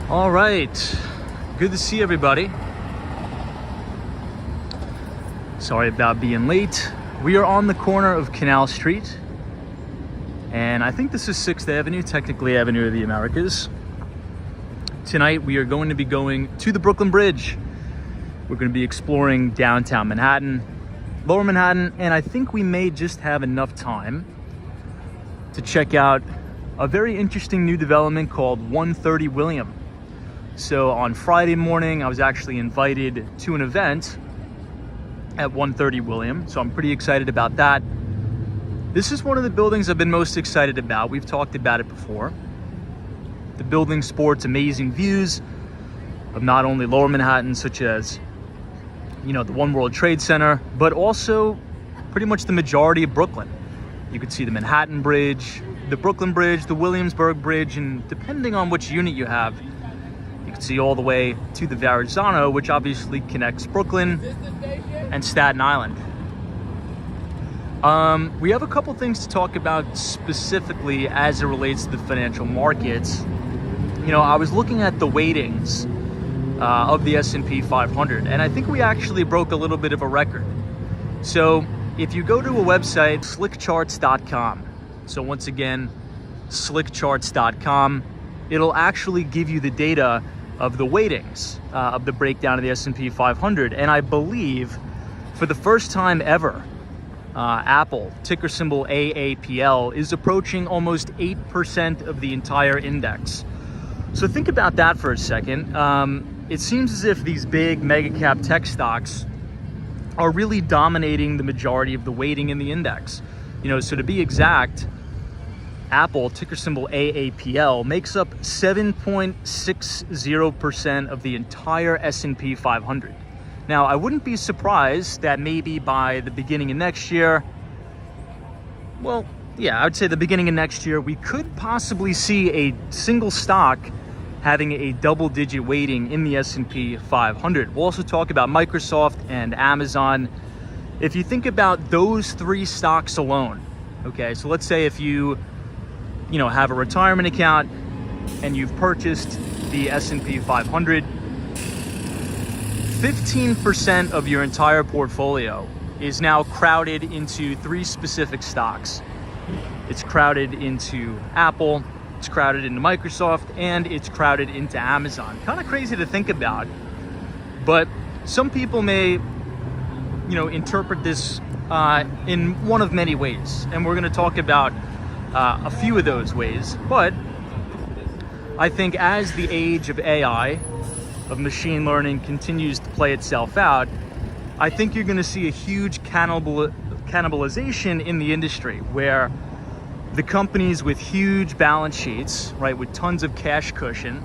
All right, good to see everybody. Sorry about being late. We are on the corner of Canal Street, and I think this is 6th Avenue, technically Avenue of the Americas. Tonight we are going to be going to the Brooklyn Bridge. We're going to be exploring downtown Manhattan, Lower Manhattan, and I think we may just have enough time to check out a very interesting new development called 130 William. So on Friday morning, I was actually invited to an event at 130 William, so I'm pretty excited about that. This is one of the buildings I've been most excited about. We've talked about it before. The building sports amazing views of not only Lower Manhattan, such as, you know, the One World Trade Center, but also pretty much the majority of Brooklyn. You could see the Manhattan Bridge, the Brooklyn Bridge, the Williamsburg Bridge, and depending on which unit you have, you can see all the way to the Verrazano, which obviously connects Brooklyn and Staten Island. We have a couple things to talk about specifically as it relates to the financial markets. You know, I was looking at the weightings of the S&P 500, and I think we actually broke a little bit of a record. So if you go to a website, slickcharts.com, so once again, slickcharts.com, it'll actually give you the data of the weightings of the breakdown of the S&P 500. And I believe for the first time ever, Apple, ticker symbol AAPL, is approaching almost 8% of the entire index. So think about that for a second. It seems as if these big mega cap tech stocks are really dominating the majority of the weighting in the index. You know, so to be exact, Apple, ticker symbol AAPL, makes up 7.60% of the entire S&P 500. Now, I wouldn't be surprised that maybe by the beginning of next year, well, yeah, I would say the beginning of next year, we could possibly see a single stock having a double-digit weighting in the S&P 500. We'll also talk about Microsoft and Amazon. If you think about those three stocks alone, okay, so let's say if you have a retirement account and you've purchased the S&P 500, 15% of your entire portfolio is now crowded into three specific stocks. It's crowded into Apple, it's crowded into Microsoft, and it's crowded into Amazon. Kind of crazy to think about, but some people may, interpret this in one of many ways, and we're going to talk about a few of those ways. But I think as the age of AI, of machine learning, continues to play itself out, I think you're going to see a huge cannibalization in the industry, where the companies with huge balance sheets, right, with tons of cash cushion,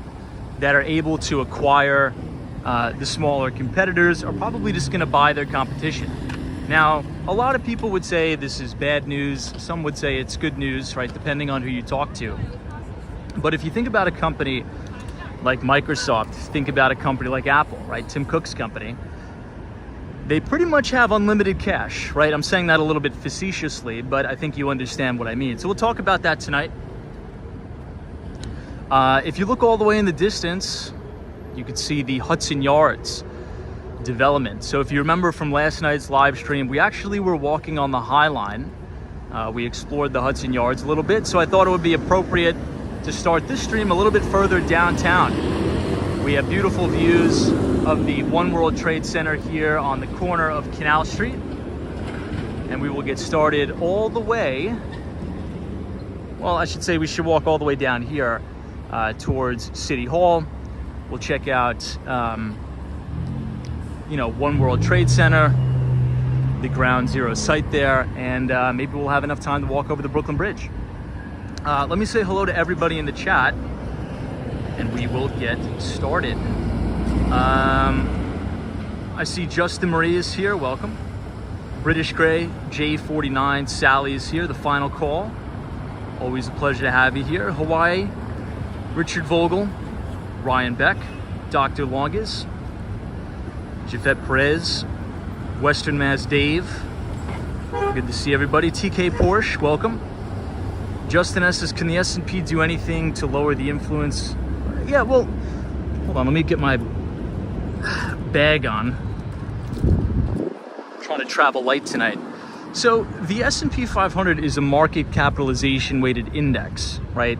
that are able to acquire the smaller competitors, are probably just going to buy their competition. Now, a lot of people would say this is bad news. Some would say it's good news, right, depending on who you talk to. But if you think about a company like Microsoft, think about a company like Apple, right, Tim Cook's company, they pretty much have unlimited cash, right? I'm saying that a little bit facetiously, but I think you understand what I mean. So we'll talk about that tonight. If you look all the way in the distance, you could see the Hudson Yards development. So if you remember from last night's live stream, we actually were walking on the High Line. We explored the Hudson Yards a little bit, so I thought it would be appropriate to start this stream a little bit further downtown. We have beautiful views of the One World Trade Center here on the corner of Canal Street, and we will get started all the way, well, I should say we should walk all the way down here towards City Hall. We'll check out One World Trade Center, the ground zero site there, and maybe we'll have enough time to walk over the Brooklyn Bridge. Let me say hello to everybody in the chat, and we will get started. I see Justin Marie is here, welcome. British Gray, J49, Sally is here, the final call. Always a pleasure to have you here. Hawaii, Richard Vogel, Ryan Beck, Dr. Longus, Jafet Perez, Western Mass Dave. Good to see everybody. TK Porsche, welcome. Justin S says, can the S&P do anything to lower the influence? Yeah, well, Hold on, let me get my bag on. I'm trying to travel light tonight. So the S&P 500 is a market capitalization weighted index, right?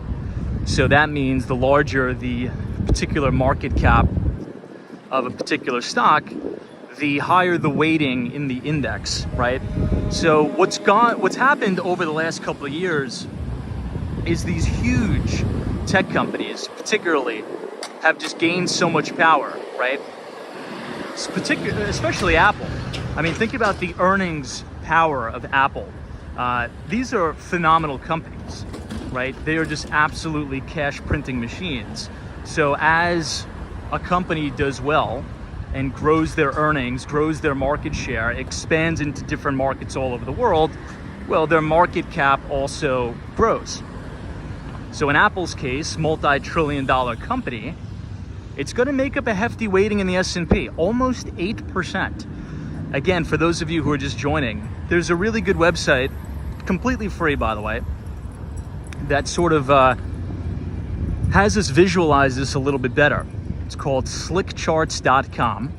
So that means the larger the particular market cap of a particular stock, the higher the weighting in the index, right? So what's happened over the last couple of years is these huge tech companies, particularly, have just gained so much power, right? Especially Apple. I mean, think about the earnings power of Apple. These are phenomenal companies, right? They are just absolutely cash printing machines. So as a company does well and grows their earnings, grows their market share, expands into different markets all over the world, well, their market cap also grows. So in Apple's case, multi-trillion-dollar company, it's going to make up a hefty weighting in the S&P, almost 8%. Again, for those of you who are just joining, there's a really good website, completely free by the way, that sort of has us visualize this a little bit better. It's called slickcharts.com.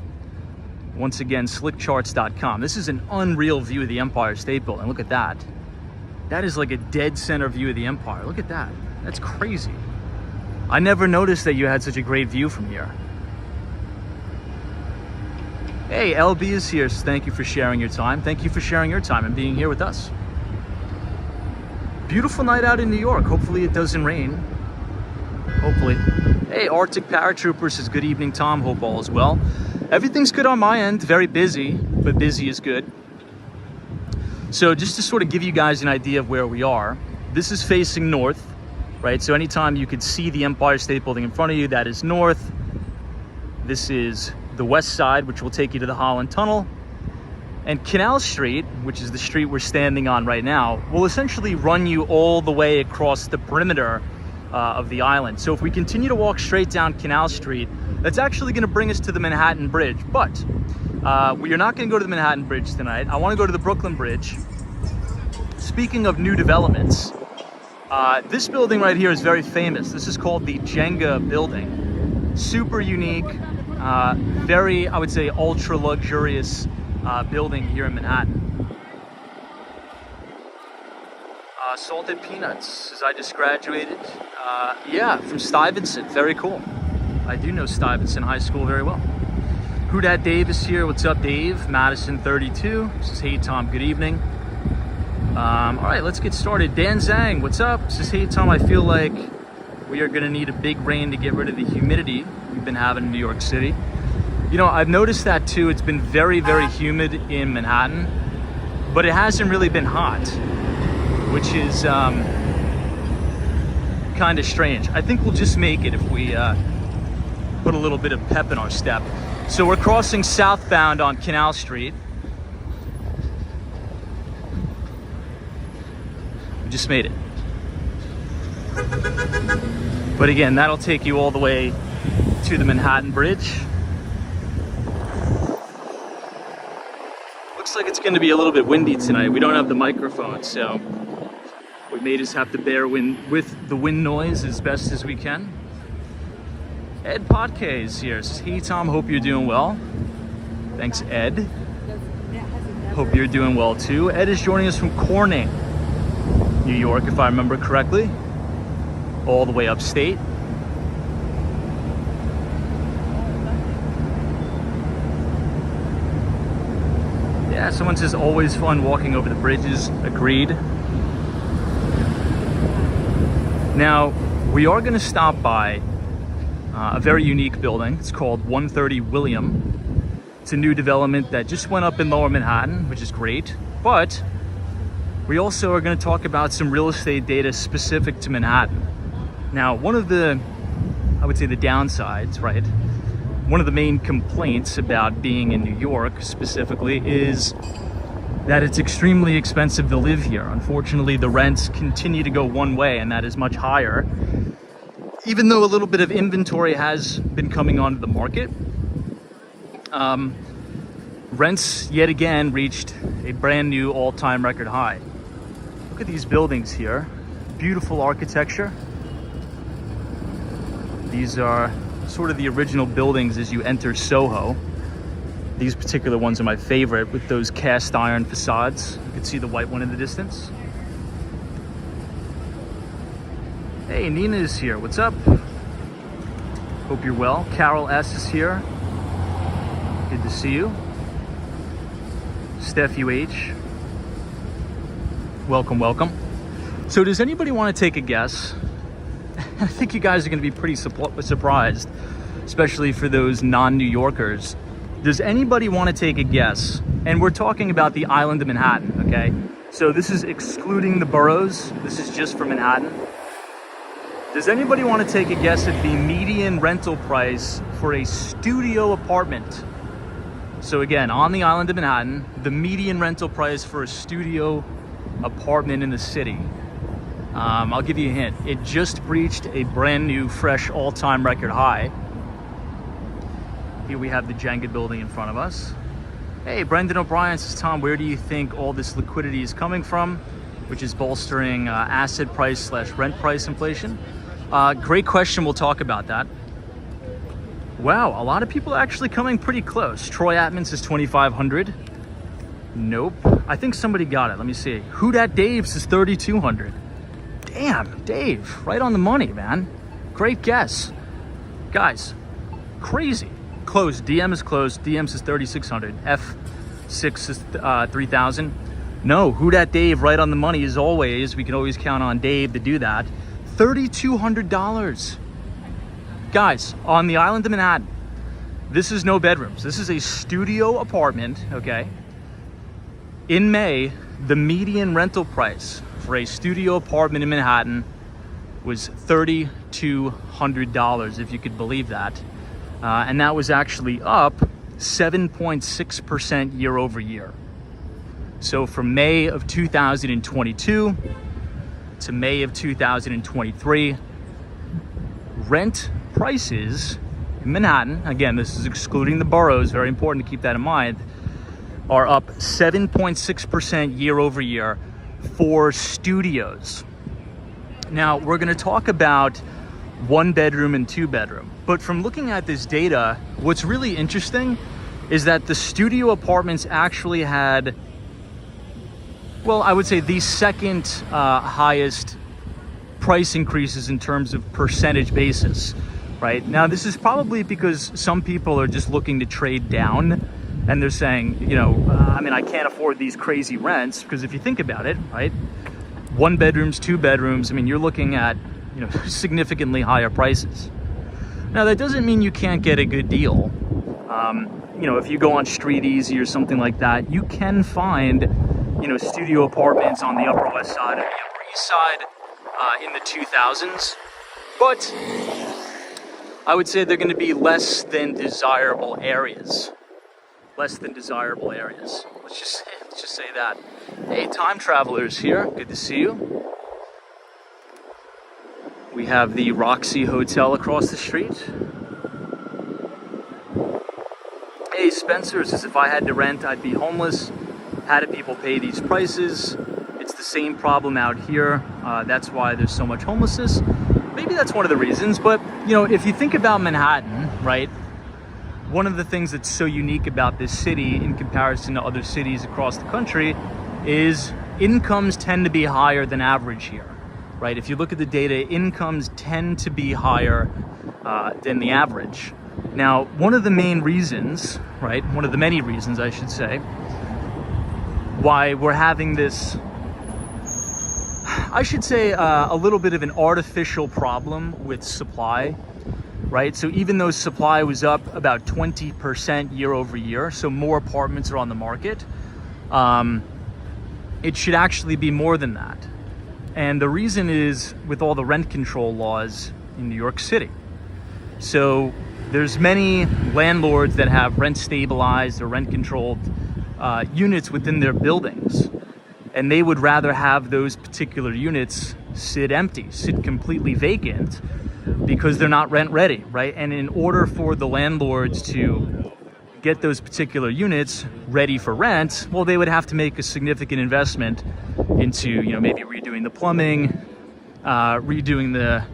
Once again, slickcharts.com. This is an unreal view of the Empire State Building. Look at that. That is like a dead center view of the Empire. Look at that. That's crazy. I never noticed that you had such a great view from here. Hey, LB is here, so thank you for sharing your time. Thank you for sharing your time and being here with us. Beautiful night out in New York. Hopefully it doesn't rain. Hopefully. Hey, Arctic Paratrooper says, good evening, Tom. Hope all is well. Everything's good on my end. Very busy, but busy is good. So just to sort of give you guys an idea of where we are, this is facing north, right? So anytime you could see the Empire State Building in front of you, that is north. This is the west side, which will take you to the Holland Tunnel. And Canal Street, which is the street we're standing on right now, will essentially run you all the way across the perimeter of the island. So if we continue to walk straight down Canal Street, that's actually going to bring us to the Manhattan Bridge. But we are not going to go to the Manhattan Bridge tonight. I want to go to the Brooklyn Bridge. Speaking of new developments, this building right here is very famous. This is called the Jenga building. Super unique, very, I would say, ultra luxurious building here in Manhattan. Salted Peanuts, as I just graduated. Yeah, from Stuyvesant, very cool. I do know Stuyvesant High School very well. Who Dat Dave is here. What's up, Dave? Madison 32 says, hey Tom, good evening. All right, let's get started. Dan Zhang, what's up? Says, hey Tom, I feel like we are gonna need a big rain to get rid of the humidity we've been having in New York City. You know, I've noticed that too. It's been very, very humid in Manhattan, but it hasn't really been hot, which is kind of strange. I think we'll just make it if we put a little bit of pep in our step. So we're crossing southbound on Canal Street. We just made it. But again, that'll take you all the way to the Manhattan Bridge. Looks like it's going to be a little bit windy tonight. We don't have the microphone, so we may just have to bear with the wind noise as best as we can. Ed Podke is here. Says, hey Tom, hope you're doing well. Thanks, Ed. Hope you're doing well too. Ed is joining us from Corning, New York, if I remember correctly. All the way upstate. Yeah, someone says always fun walking over the bridges. Agreed. Now, we are going to stop by a very unique building. It's called 130 William. It's a new development that just went up in Lower Manhattan, which is great. But we also are going to talk about some real estate data specific to Manhattan. Now, one of the, I would say the downsides, right? One of the main complaints about being in New York specifically is that it's extremely expensive to live here. Unfortunately, the rents continue to go one way, and that is much higher. Even though a little bit of inventory has been coming onto the market, rents yet again reached a brand new all-time record high. Look at these buildings here. Beautiful architecture. These are sort of the original buildings as you enter Soho. These particular ones are my favorite with those cast iron facades. You can see the white one in the distance. Hey, Nina is here. What's up? Hope you're well. Carol S is here. Good to see you. Steph UH. Welcome, welcome. So does anybody want to take a guess? I think you guys are going to be pretty surprised, especially for those non-New Yorkers. Does anybody want to take a guess? And we're talking about the island of Manhattan, okay? So this is excluding the boroughs. This is just for Manhattan. Does anybody want to take a guess at the median rental price for a studio apartment? So again, on the island of Manhattan, the median rental price for a studio apartment in the city. I'll give you a hint. It just breached a brand new, fresh, all-time record high. Here we have the Jenga building in front of us. Hey, Brendan O'Brien says, Tom, where do you think all this liquidity is coming from, which is bolstering asset price / rent price inflation? Great question. We'll talk about that. Wow, a lot of people are actually coming pretty close. Troy Atman says 2,500. Nope. I think somebody got it. Let me see. Who Dat Dave says 3,200. Damn, Dave, right on the money, man. Great guess. Guys, crazy. Closed. DM is closed. DM says 3,600. F6 is 3,000. No, Who Dat Dave, right on the money as always. We can always count on Dave to do that. $3,200. Guys, on the island of Manhattan, this is no bedrooms. This is a studio apartment, okay? In May, the median rental price for a studio apartment in Manhattan was $3,200, if you could believe that. And that was actually up 7.6% year over year. So from May of 2022 to May of 2023, rent prices in Manhattan, again, this is excluding the boroughs, very important to keep that in mind, are up 7.6% year over year for studios. Now, we're going to talk about 1 bedroom and 2 bedroom. But from looking at this data, what's really interesting is that the studio apartments actually had, well, I would say the second highest price increases in terms of percentage basis, right? Now, this is probably because some people are just looking to trade down and they're saying, you know, I can't afford these crazy rents, because if you think about it, right? 1 bedrooms, 2 bedrooms, you're looking at, significantly higher prices. Now, that doesn't mean you can't get a good deal. If you go on Street Easy or something like that, you can find, studio apartments on the Upper West Side and the Upper East Side in the 2000s. But I would say they're going to be less than desirable areas. Let's just say that. Hey, Time Travelers here. Good to see you. We have the Roxy Hotel across the street. Hey, Spencer says, if I had to rent, I'd be homeless. How do people pay these prices? It's the same problem out here. That's why there's so much homelessness. Maybe that's one of the reasons. But, if you think about Manhattan, right? One of the things that's so unique about this city in comparison to other cities across the country is incomes tend to be higher than average here, right? If you look at the data, incomes tend to be higher than the average. Now, one of the main reasons, right? One of the many reasons, I should say, why we're having this, I should say, a little bit of an artificial problem with supply, right? So even though supply was up about 20% year over year, so more apartments are on the market, it should actually be more than that. And the reason is with all the rent control laws in New York City. So there's many landlords that have rent stabilized or rent controlled units within their buildings. And they would rather have those particular units sit empty, sit completely vacant, because they're not rent ready, right? And in order for the landlords to get those particular units ready for rent, well, they would have to make a significant investment into, maybe redoing the plumbing, redoing the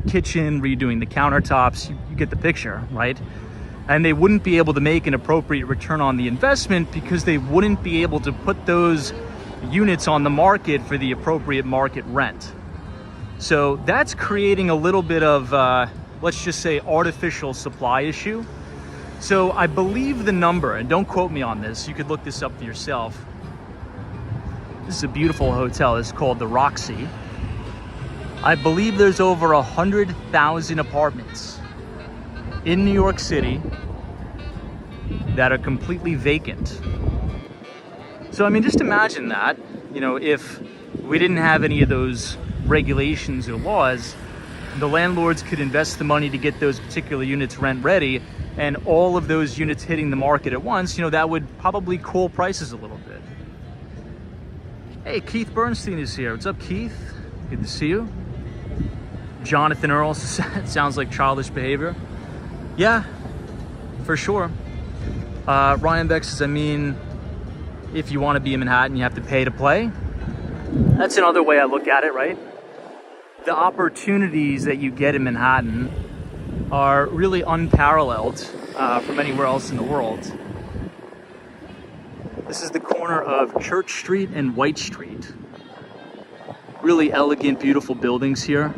kitchen, redoing the countertops. You get the picture, right? And they wouldn't be able to make an appropriate return on the investment because they wouldn't be able to put those units on the market for the appropriate market rent. So that's creating a little bit of, let's just say, artificial supply issue. So I believe the number, and don't quote me on this, you could look this up for yourself. This is a beautiful hotel. It's called the Roxy. I believe there's over 100,000 apartments in New York City that are completely vacant. So I mean, just imagine that, you know, if we didn't have any of those regulations or laws, the landlords could invest the money to get those particular units rent ready, and all of those units hitting the market at once, you know, that would probably cool prices a little bit. Hey, Keith Bernstein is here. What's up, Keith? Good to see you. Jonathan Earl, sounds like childish behavior. Yeah, for sure. Ryan Beck says, I mean, if you want to be in Manhattan, you have to pay to play. That's another way I look at it, right? The opportunities that you get in Manhattan are really unparalleled from anywhere else in the world. This is the corner of Church Street and White Street. Really elegant, beautiful buildings here.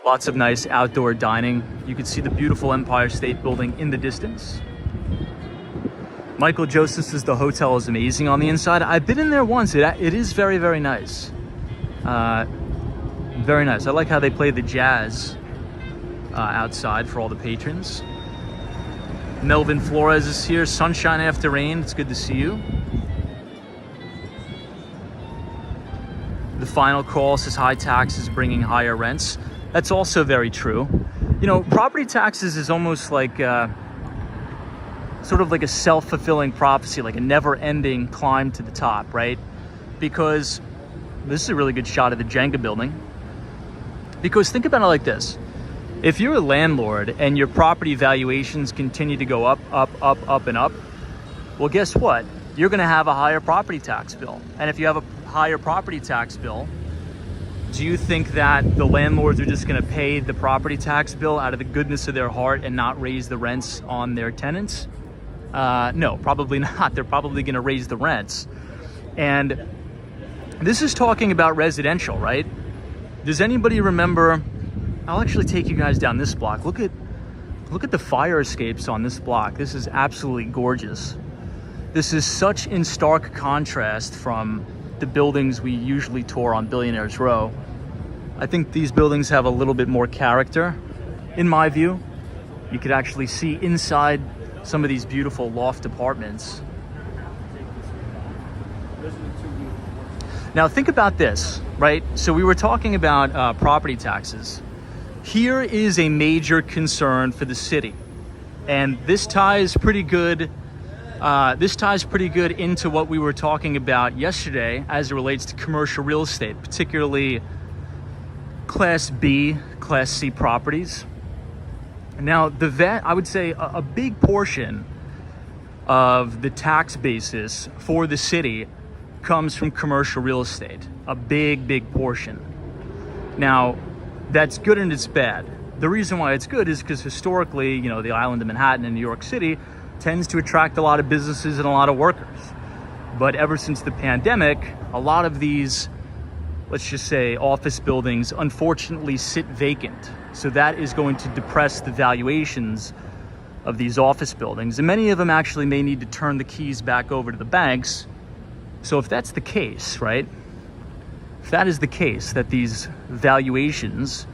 Lots of nice outdoor dining. You can see the beautiful Empire State Building in the distance. Michael Joseph says the hotel is amazing on the inside. I've been in there once. It is very, very nice. Very nice. I like how they play the jazz outside for all the patrons. Melvin Flores is here. Sunshine after rain. It's good to see you. The final call says high taxes bringing higher rents. That's also very true. You know, property taxes is almost like sort of like a self-fulfilling prophecy, like a never-ending climb to the top, right? Because this is a really good shot of the Jenga building. Because think about it like this. If you're a landlord and your property valuations continue to go up, up, and up, well, guess what? You're going to have a higher property tax bill. And if you have a higher property tax bill, do you think that the landlords are just going to pay the property tax bill out of the goodness of their heart and not raise the rents on their tenants? No, probably not. They're probably going to raise the rents. And this is talking about residential, right? Does anybody remember? I'll actually take you guys down this block. Look at the fire escapes on this block. This is absolutely gorgeous. This is such in stark contrast from the buildings we usually tour on Billionaires Row. I think these buildings have a little bit more character, in my view. You could actually see inside some of these beautiful loft apartments. Now think about this, right? So we were talking about property taxes. Here is a major concern for the city, and this ties pretty good. This ties pretty good into what we were talking about yesterday as it relates to commercial real estate, particularly Class B, Class C properties. Now, I would say a big portion of the tax basis for the city comes from commercial real estate. A big portion. Now, that's good and it's bad. The reason why it's good is because historically, you know, the island of Manhattan in New York City tends to attract a lot of businesses and a lot of workers. But ever since the pandemic, a lot of these, let's just say, office buildings unfortunately sit vacant. So that is going to depress the valuations of these office buildings. And many of them actually may need to turn the keys back over to the banks. So if that's the case, right? If that is the case, that these valuations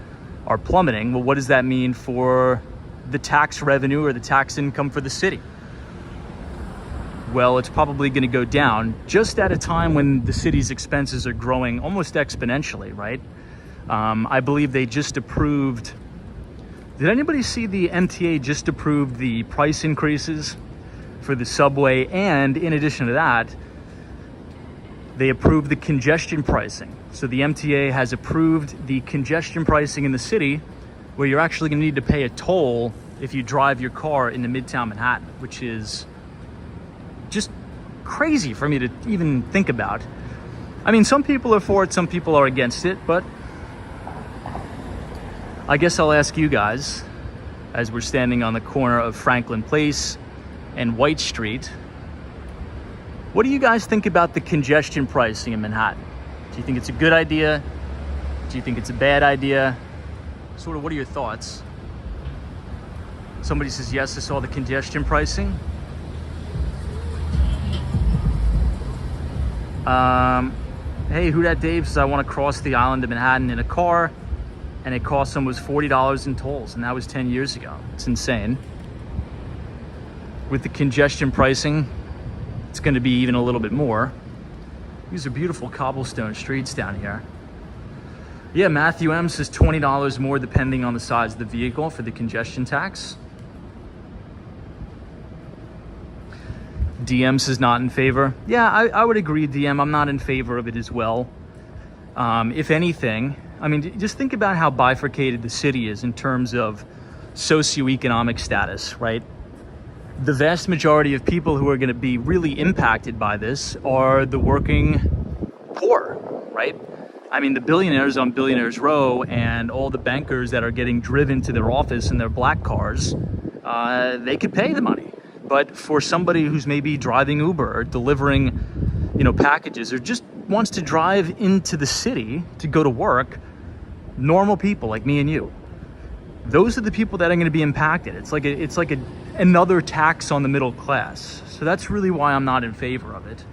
are plummeting, well, what does that mean for the tax revenue or the tax income for the city? Well, it's probably going to go down just at a time when the city's expenses are growing almost exponentially, right? I believe they just approved. Did anybody see the MTA just approved the price increases for the subway? And in addition to that, they approved the congestion pricing. So the MTA has approved the congestion pricing in the city, where you're actually going to need to pay a toll if you drive your car into Midtown Manhattan, which is just crazy for me to even think about. I mean, some people are for it, some people are against it, but I guess I'll ask you guys, as we're standing on the corner of Franklin Place and White Street, what do you guys think about the congestion pricing in Manhattan? Do you think it's a good idea? Do you think it's a bad idea? Sort of, what are your thoughts? Somebody says, yes, I saw the congestion pricing. Hey, Who Dat Dave says, I want to cross the island of Manhattan in a car, and it cost almost $40 in tolls, and that was 10 years ago. It's insane. With the congestion pricing, it's going to be even a little bit more. These are beautiful cobblestone streets down here. Yeah, Matthew M says $20 more depending on the size of the vehicle for the congestion tax. DM says not in favor. Yeah, I would agree, DM. I'm not in favor of it as well. If anything, I mean, just think about how bifurcated the city is in terms of socioeconomic status, right? The vast majority of people who are going to be really impacted by this are the working poor, right? I mean, the billionaires on Billionaires Row and all the bankers that are getting driven to their office in their black cars, they could pay the money. But for somebody who's maybe driving Uber or delivering, packages, or just wants to drive into the city to go to work, normal people like me and you, those are the people that are going to be impacted. It's like another tax on the middle class. So that's really why I'm not in favor of it.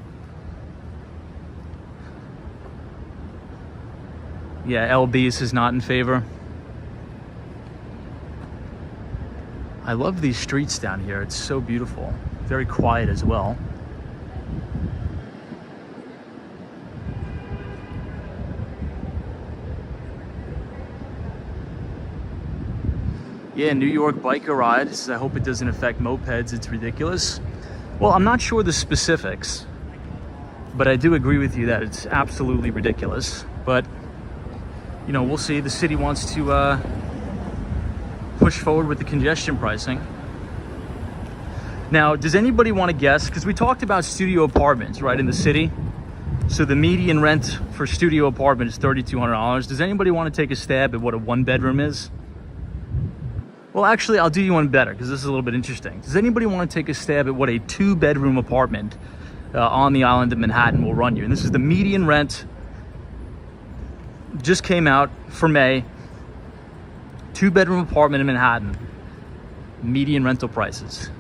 Yeah, LB is not in favor. I love these streets down here. It's so beautiful. Very quiet as well. Yeah, New York biker ride. I hope it doesn't affect mopeds. It's ridiculous. Well, I'm not sure the specifics, but I do agree with you that it's absolutely ridiculous. But, we'll see. The city wants to push forward with the congestion pricing. Now, does anybody want to guess? Because we talked about studio apartments, right, in the city. So the median rent for studio apartment is $3,200. Does anybody want to take a stab at what a one-bedroom is? Well, actually, I'll do you one better because this is a little bit interesting. Does anybody want to take a stab at what a two-bedroom apartment on the island of Manhattan will run you? And this is the median rent. Just came out for May. Two-bedroom apartment in Manhattan. Median rental prices.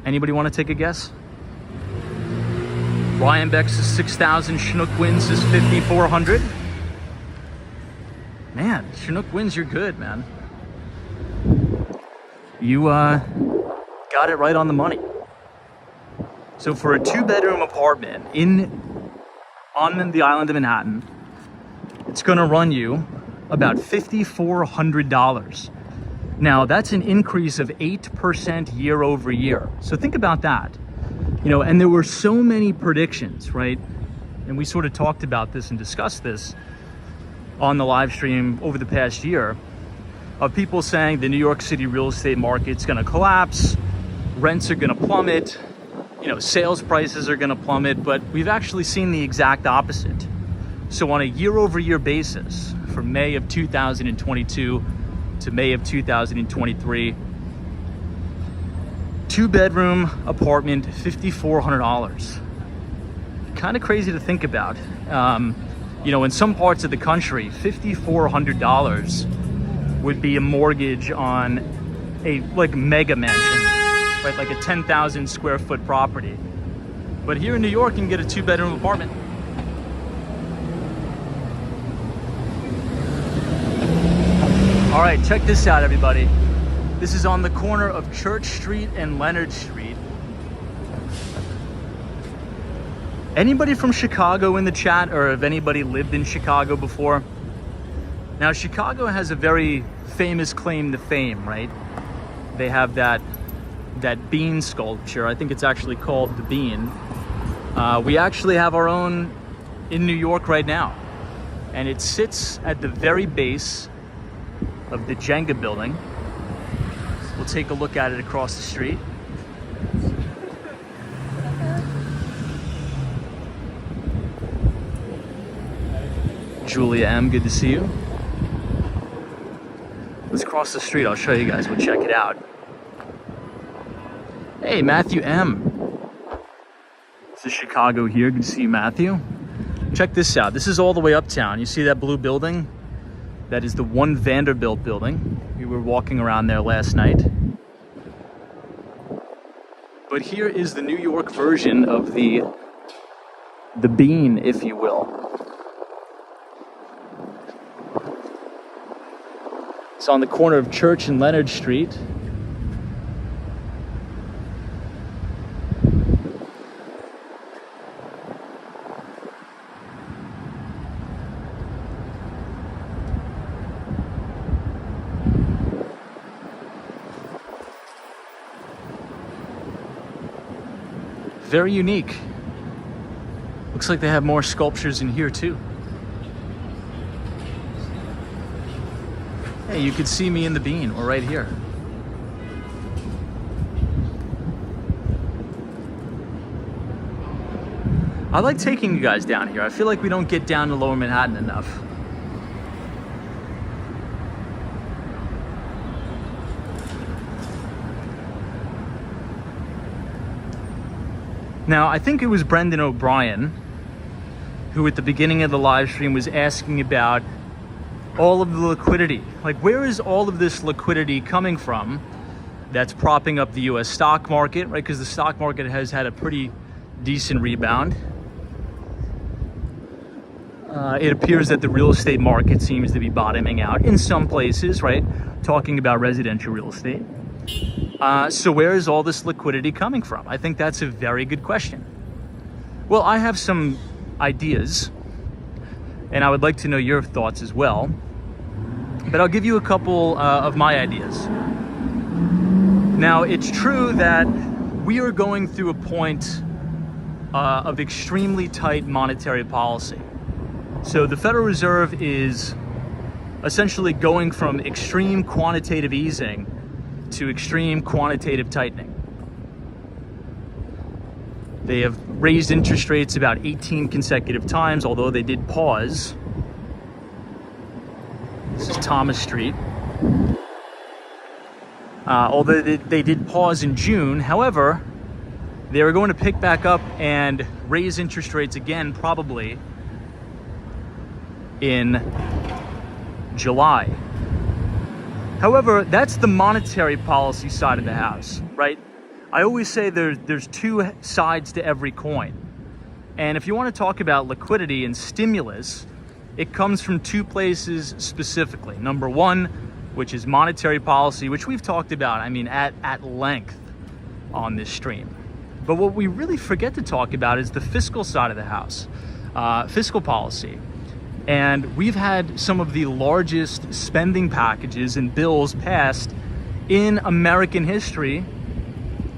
Anybody want to take a guess? Ryan Beck says 6,000. Chinook Wins is 5,400. Man, Chinook Wins, you're good, man. You got it right on the money. So for a two-bedroom apartment on the island of Manhattan, it's going to run you about $5,400. Now, that's an increase of 8% year over year. So think about that. And there were so many predictions, right? And we sort of talked about this and discussed this on the live stream over the past year, of people saying the New York City real estate market's going to collapse, rents are going to plummet, sales prices are going to plummet, but we've actually seen the exact opposite. So on a year-over-year basis, from May of 2022 to May of 2023, two-bedroom apartment, $5,400. Kind of crazy to think about. In some parts of the country, $5,400 would be a mortgage on a mega mansion, right? Like a 10,000 square foot property. But here in New York, you can get a two-bedroom apartment. All right, check this out, everybody. This is on the corner of Church Street and Leonard Street. Anybody from Chicago in the chat, or have anybody lived in Chicago before? Now, Chicago has a very famous claim to fame, right? They have that bean sculpture. I think it's actually called the Bean. We actually have our own in New York right now. And it sits at the very base of the Jenga building. We'll take a look at it across the street. Julia M., good to see you. Let's cross the street. I'll show you guys. We'll check it out. Hey, Matthew M. This is Chicago here. Good to see you, Matthew. Check this out. This is all the way uptown. You see that blue building? That is the One Vanderbilt building. We were walking around there last night. But here is the New York version of the Bean, if you will. It's on the corner of Church and Leonard Street. Very unique. Looks like they have more sculptures in here too. Hey, you could see me in the Bean. We're right here. I like taking you guys down here. I feel like we don't get down to Lower Manhattan enough. Now, I think it was Brendan O'Brien who at the beginning of the live stream was asking about all of the liquidity. Like, where is all of this liquidity coming from that's propping up the US stock market, right? Because the stock market has had a pretty decent rebound. It appears that the real estate market seems to be bottoming out in some places, right? Talking about residential real estate. So where is all this liquidity coming from? I think that's a very good question. Well, I have some ideas, and I would like to know your thoughts as well. But I'll give you a couple of my ideas. Now, it's true that we are going through a point of extremely tight monetary policy. So the Federal Reserve is essentially going from extreme quantitative easing to extreme quantitative tightening. They have raised interest rates about 18 consecutive times, although they did pause. This is Thomas Street. Although they did pause in June, however, they are going to pick back up and raise interest rates again, probably in July. However, that's the monetary policy side of the house, right? I always say there's two sides to every coin. And if you want to talk about liquidity and stimulus, it comes from two places specifically. Number one, which is monetary policy, which we've talked about, I mean, at length on this stream. But what we really forget to talk about is the fiscal side of the house, fiscal policy. And we've had some of the largest spending packages and bills passed in American history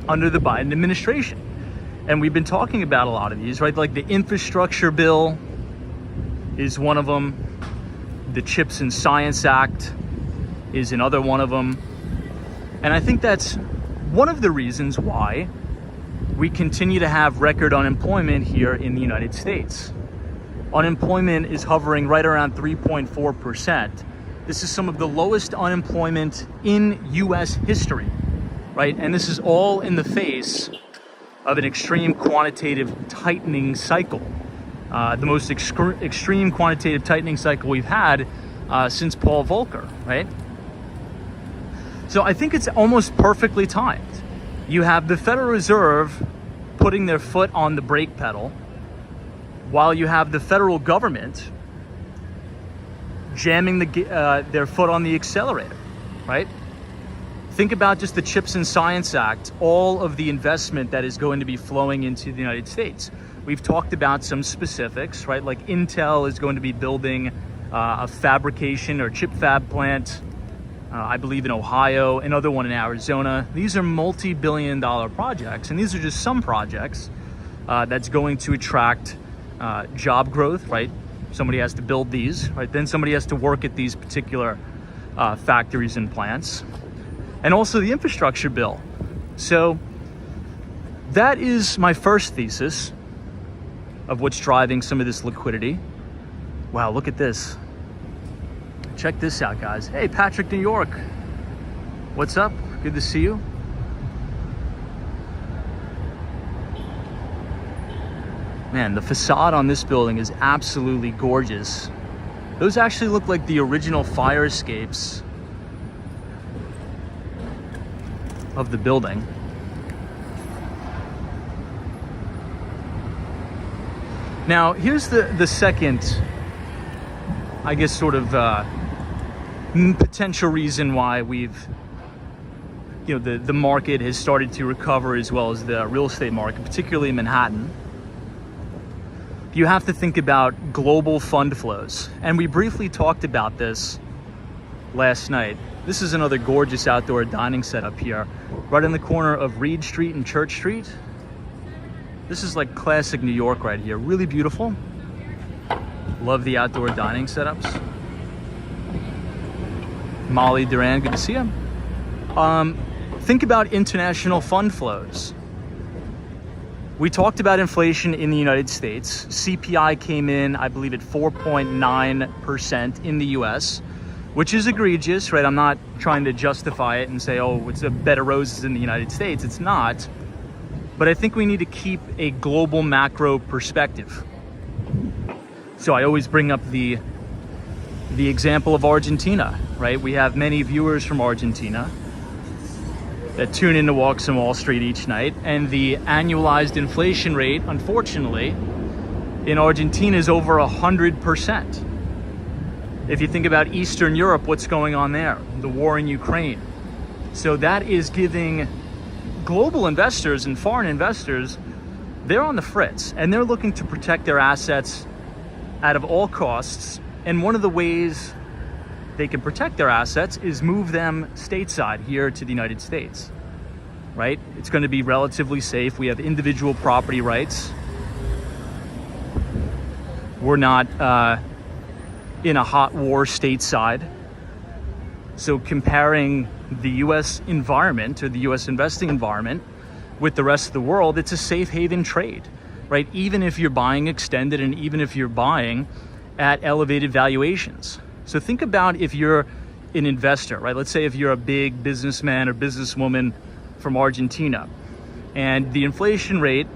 under the Biden administration. And we've been talking about a lot of these, right? Like the infrastructure bill is one of them. The Chips and Science Act is another one of them. And I think that's one of the reasons why we continue to have record unemployment here in the United States. Unemployment is hovering right around 3.4%. This is some of the lowest unemployment in US history, right? And this is all in the face of an extreme quantitative tightening cycle. The most extreme quantitative tightening cycle we've had since Paul Volcker, right? So I think it's almost perfectly timed. You have the Federal Reserve putting their foot on the brake pedal, while you have the federal government jamming their foot on the accelerator, right? Think about just the Chips and Science Act, all of the investment that is going to be flowing into the United States. We've talked about some specifics, right? Like Intel is going to be building a fabrication or chip fab plant, I believe in Ohio, another one in Arizona. These are multi-billion-dollar projects, and these are just some projects that's going to attract job growth, right? Somebody has to build these, right? Then somebody has to work at these particular factories and plants. And also the infrastructure bill. So that is my first thesis of what's driving some of this liquidity. Wow, look at this. check this out, guys. Hey, Patrick, New York. What's up? Good to see you. Man, the facade on this building is absolutely gorgeous. Those actually look like the original fire escapes of the building. Now, here's the second, I guess, sort of potential reason why we've, the market has started to recover, as well as the real estate market, particularly in Manhattan. You have to think about global fund flows. And we briefly talked about this last night. This is another gorgeous outdoor dining setup here, right in the corner of Reed Street and Church Street. This is like classic New York right here. Really beautiful. Love the outdoor dining setups. Molly Duran, good to see you. Think about international fund flows. We talked about inflation in the United States. CPI came in, I believe, at 4.9% in the US, which is egregious, right? I'm not trying to justify it and say, oh, it's a bed of roses in the United States. It's not. But I think we need to keep a global macro perspective. So I always bring up the example of Argentina, right? We have many viewers from Argentina that tune in to Walks on Wall Street each night, and the annualized inflation rate, unfortunately, in Argentina is over 100%. If you think about Eastern Europe, what's going on there? The war in Ukraine. So that is giving global investors and foreign investors, they're on the fritz, and they're looking to protect their assets at of all costs. And one of the ways they can protect their assets is move them stateside here to the United States, right? It's going to be relatively safe. We have individual property rights. We're not in a hot war stateside. So comparing the US environment, or the US investing environment, with the rest of the world, it's a safe haven trade, right? Even if you're buying extended, and even if you're buying at elevated valuations. So think about if you're an investor, right? Let's say if you're a big businessman or businesswoman from Argentina, and the inflation rate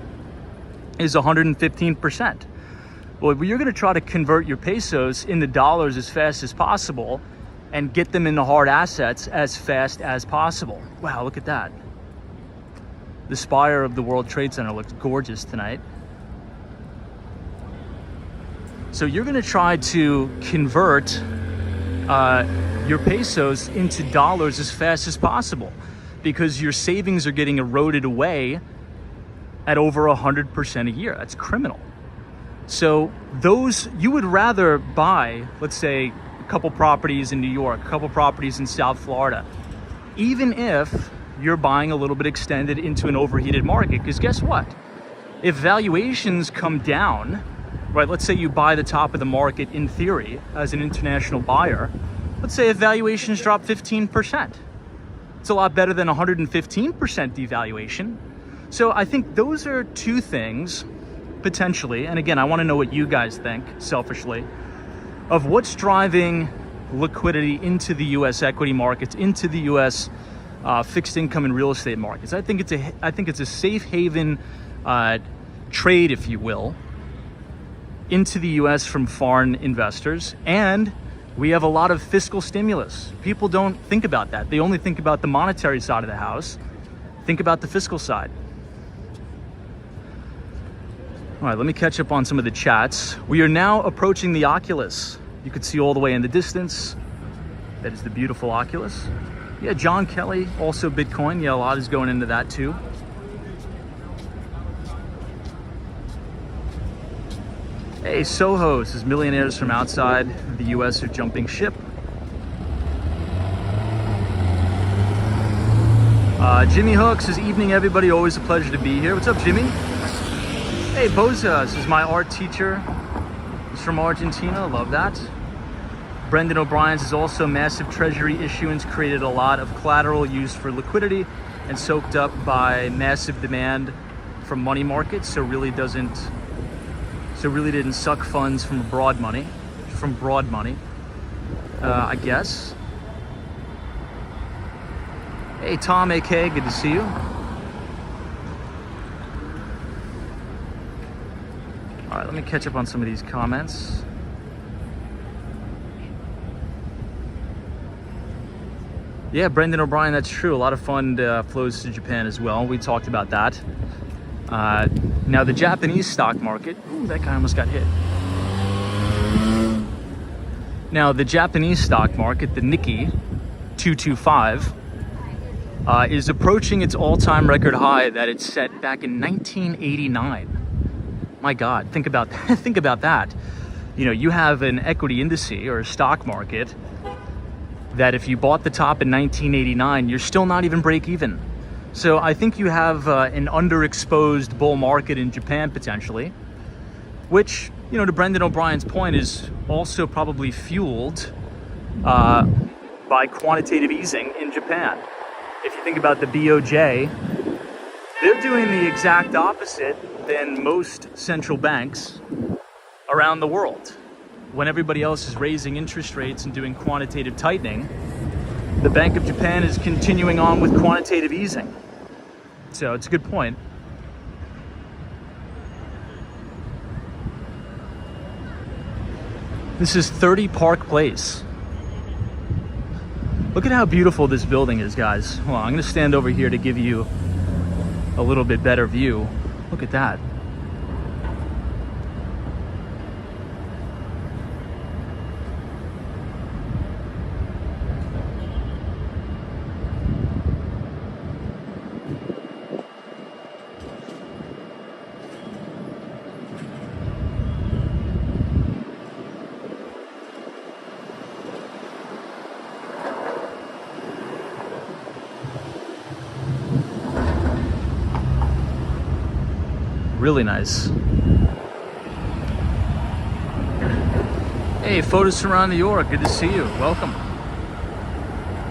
is 115%. Well, you're going to try to convert your pesos into dollars as fast as possible and get them into hard assets as fast as possible. Wow, look at that. The spire of the World Trade Center looks gorgeous tonight. So you're going to try to convert your pesos into dollars as fast as possible, because your savings are getting eroded away at over 100% a year. That's criminal. So those, you would rather buy, let's say, a couple properties in New York, a couple properties in South Florida, even if you're buying a little bit extended into an overheated market. Because guess what? If valuations come down, right, let's say you buy the top of the market in theory as an international buyer, let's say if valuations drop 15%. It's a lot better than 115% devaluation. So I think those are two things, potentially, and again, I want to know what you guys think, selfishly, of what's driving liquidity into the US equity markets, into the US fixed income and real estate markets. I think it's a safe haven trade, if you will, into the US from foreign investors. And we have a lot of fiscal stimulus. People don't think about that. They only think about the monetary side of the house. Think about the fiscal side. All right, let me catch up on some of the chats. We are now approaching the Oculus. You can see all the way in the distance. That is the beautiful Oculus. Yeah, John Kelly, also Bitcoin. Yeah, a lot is going into that too. Hey, Soho says millionaires from outside the US are jumping ship. Jimmy Hook says, evening everybody, always a pleasure to be here. What's up, Jimmy? Hey, Boza says, my art teacher is from Argentina, love that. Brendan O'Brien says, also massive treasury issuance created a lot of collateral used for liquidity and soaked up by massive demand from money markets, so really didn't suck funds from broad money. I guess. Hey, Tom, AK, good to see you. All right, let me catch up on some of these comments. Yeah, Brendan O'Brien, that's true. A lot of fund flows to Japan as well. We talked about that. Now, the Japanese stock market, ooh, that guy almost got hit. Now, the Japanese stock market, the Nikkei 225, is approaching its all-time record high that it set back in 1989. My God, think about that. Think about that. You know, you have an equity index or a stock market that if you bought the top in 1989, you're still not even break even. So I think you have an underexposed bull market in Japan potentially, which, you know, to Brendan O'Brien's point, is also probably fueled by quantitative easing in Japan. If you think about the BOJ, they're doing the exact opposite than most central banks around the world. When everybody else is raising interest rates and doing quantitative tightening, the Bank of Japan is continuing on with quantitative easing. So it's a good point. This is 30 Park Place. Look at how beautiful this building is, guys. Well, I'm gonna stand over here to give you a little bit better view. Look at that. Really nice. Hey, photos around New York. Good to see you. Welcome.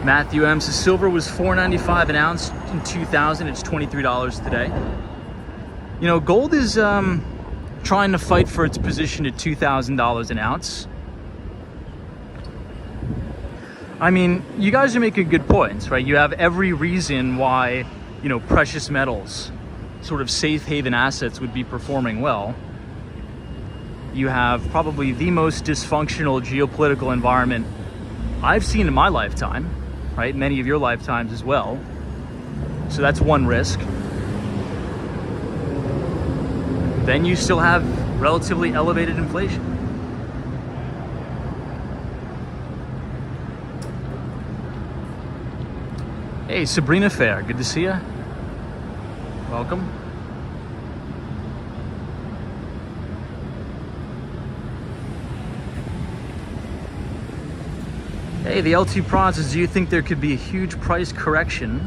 Matthew M says silver was $4.95 an ounce in 2000. It's $23 today. You know, gold is trying to fight for its position at $2,000 an ounce. I mean, you guys are making good points, right? You have every reason why, you know, precious metals, sort of safe haven assets, would be performing well. You have probably the most dysfunctional geopolitical environment I've seen in my lifetime, right? Many of your lifetimes as well. So that's one risk. Then you still have relatively elevated inflation. Hey, Sabrina Fair, good to see you. Welcome. Hey, the L2 Prawn says, do you think there could be a huge price correction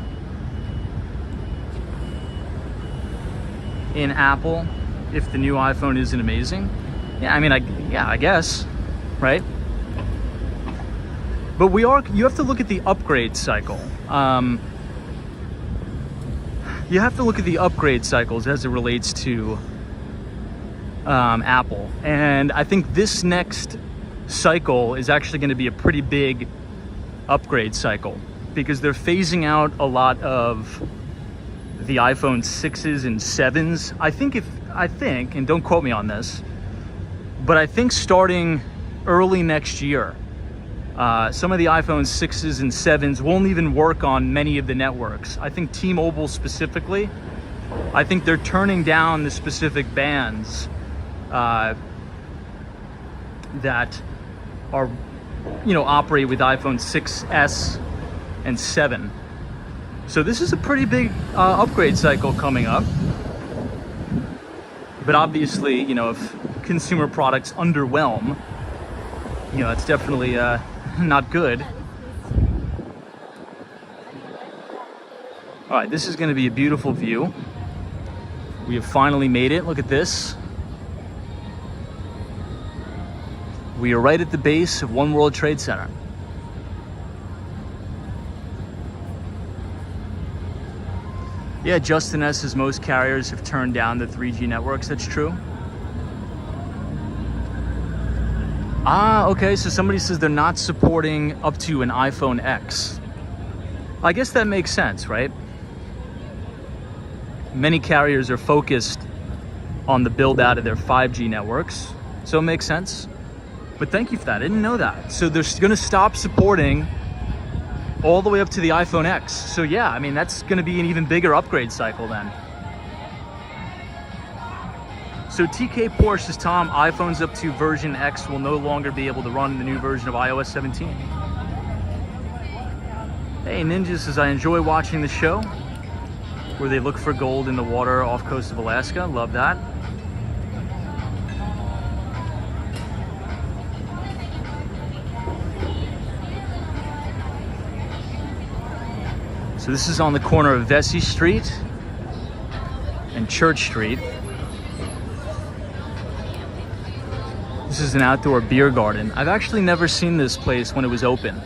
in Apple if the new iPhone isn't amazing? Yeah, I mean, I guess, right? But you have to look at the upgrade cycle. You have to look at the upgrade cycles as it relates to Apple. And I think this next cycle is actually going to be a pretty big upgrade cycle because they're phasing out a lot of the iPhone 6s and 7s. I think, and don't quote me on this, but I think starting early next year, some of the iPhone 6s and 7s won't even work on many of the networks. I think T-Mobile specifically, I think they're turning down the specific bands that are, you know, operate with iPhone 6s and 7. So this is a pretty big upgrade cycle coming up. But obviously, you know, if consumer products underwhelm, you know, it's definitely not good. All right, this is going to be a beautiful view. We have finally made it. Look at this. We are right at the base of One World Trade Center. Yeah, Justin S. says most carriers have turned down the 3G networks. That's true. Ah, okay, so somebody says they're not supporting up to an iPhone X. I guess that makes sense, right? Many carriers are focused on the build out of their 5G networks, so it makes sense. But thank you for that, I didn't know that. So they're gonna stop supporting all the way up to the iPhone X. So yeah, I mean, that's gonna be an even bigger upgrade cycle then. So TK Porsche says, Tom, iPhones up to version X will no longer be able to run the new version of iOS 17. Hey, Ninja says, I enjoy watching the show where they look for gold in the water off coast of Alaska. Love that. So this is on the corner of Vesey Street and Church Street. This is an outdoor beer garden. I've actually never seen this place when it was open.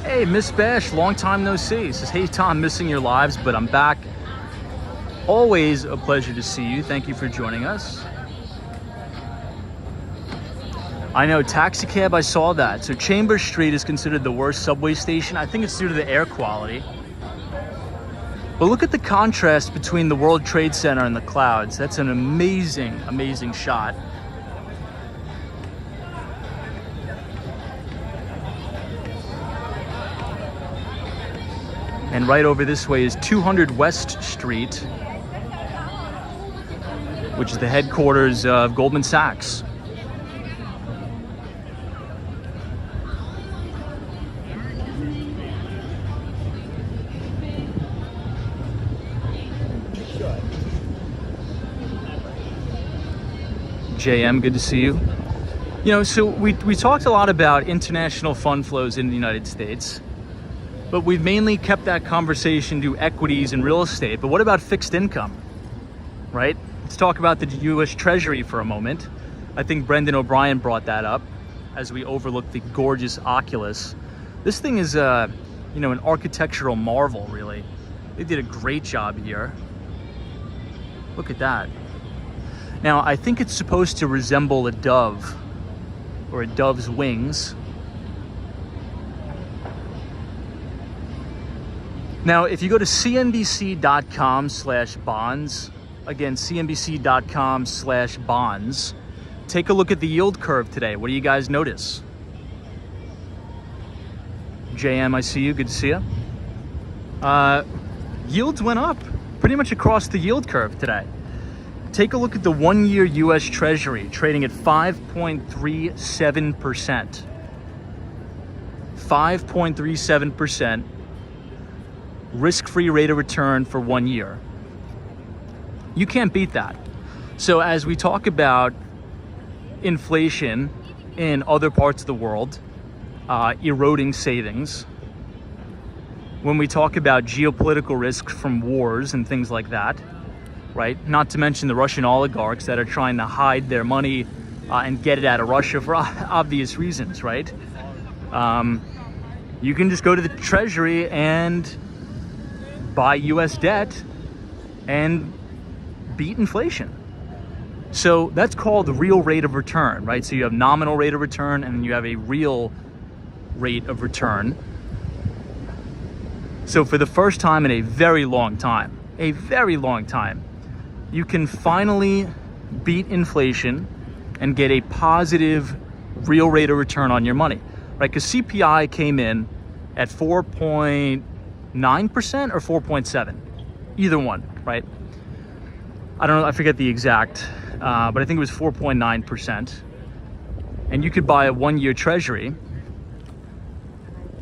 Hey, Miss Bash, long time no see. Says, hey Tom, missing your lives, but I'm back. Always a pleasure to see you. Thank you for joining us. I know, taxi cab, I saw that. So Chambers Street is considered the worst subway station. I think it's due to the air quality. But look at the contrast between the World Trade Center and the clouds. That's an amazing, amazing shot. And right over this way is 200 West Street, which is the headquarters of Goldman Sachs. JM, good to see you. You know, so we talked a lot about international fund flows in the United States, but we've mainly kept that conversation to equities and real estate. But what about fixed income, right? Let's talk about the US Treasury for a moment. I think Brendan O'Brien brought that up as we overlook the gorgeous Oculus. This thing is, you know, an architectural marvel, really. They did a great job here. Look at that. Now, I think it's supposed to resemble a dove or a dove's wings. Now, if you go to cnbc.com/bonds, again, cnbc.com/bonds, take a look at the yield curve today. What do you guys notice? JM, I see you. Good to see you. Yields went up pretty much across the yield curve today. Take a look at the 1-year US Treasury trading at 5.37%. 5.37% risk-free rate of return for 1 year. You can't beat that. So as we talk about inflation in other parts of the world, eroding savings, when we talk about geopolitical risks from wars and things like that, right? Not to mention the Russian oligarchs that are trying to hide their money and get it out of Russia for obvious reasons, right? You can just go to the Treasury and buy US debt and beat inflation. So that's called the real rate of return, right? So you have nominal rate of return and you have a real rate of return. So for the first time in a very long time, you can finally beat inflation and get a positive real rate of return on your money, right? Because CPI came in at 4.9% or 4.7, either one, right? I don't know, I forget the exact, but I think it was 4.9%. And you could buy a 1-year Treasury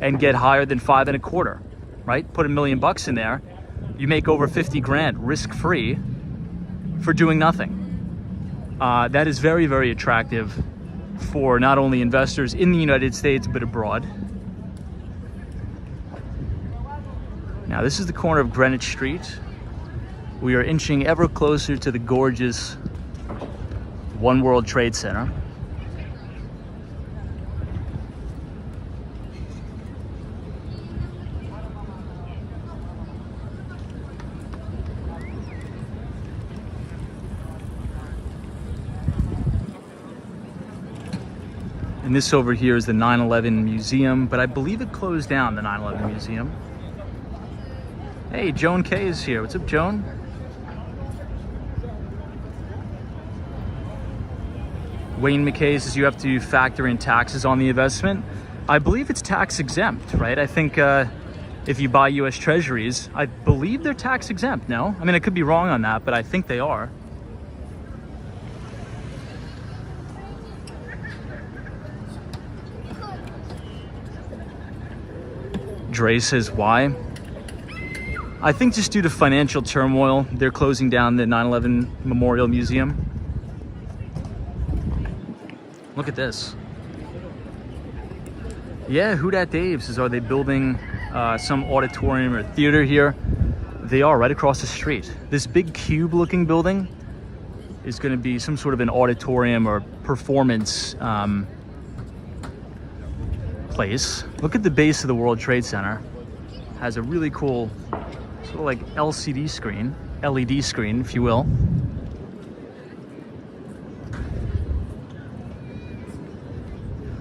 and get higher than 5.25%, right? Put $1 million in there, you make over 50 grand risk-free for doing nothing. That is very, very attractive for not only investors in the United States, but abroad. Now, this is the corner of Greenwich Street. We are inching ever closer to the gorgeous One World Trade Center. And this over here is the 9/11 Museum, but I believe it closed down, the 9/11 Museum. Hey, Joan K is here. What's up, Joan? Wayne McKay says you have to factor in taxes on the investment. I believe it's tax exempt, right? I think if you buy US Treasuries, I believe they're tax exempt, no? I mean, I could be wrong on that, but I think they are. Dre says why? I think just due to financial turmoil, they're closing down the 9/11 Memorial Museum. Look at this. Yeah, Who Dat Dave says, are they building some auditorium or theater here? They are, right across the street. This big cube looking building is going to be some sort of an auditorium or performance place. Look at the base of the World Trade Center. Has a really cool sort of like LCD screen, LED screen, if you will.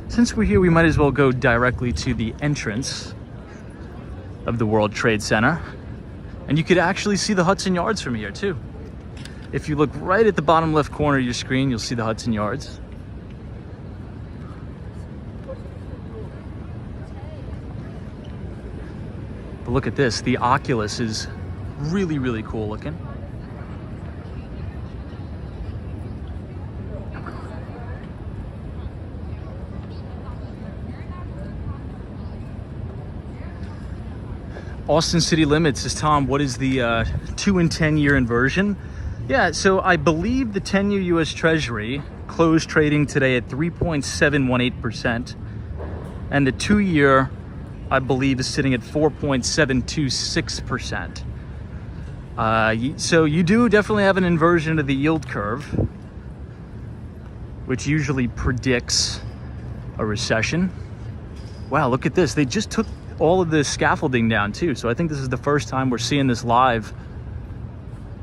Since we're here, we might as well go directly to the entrance of the World Trade Center. And you could actually see the Hudson Yards from here too. If you look right at the bottom left corner of your screen, you'll see the Hudson Yards. But look at this, the Oculus is really, really cool looking. Austin City Limits says, Tom, what is the 2 and 10 year inversion? Yeah, so I believe the 10-year US Treasury closed trading today at 3.718%. And the 2-year, I believe, is sitting at 4.726%. So you do definitely have an inversion of the yield curve, which usually predicts a recession. Wow, look at this. They just took all of the scaffolding down too. So I think this is the first time we're seeing this live.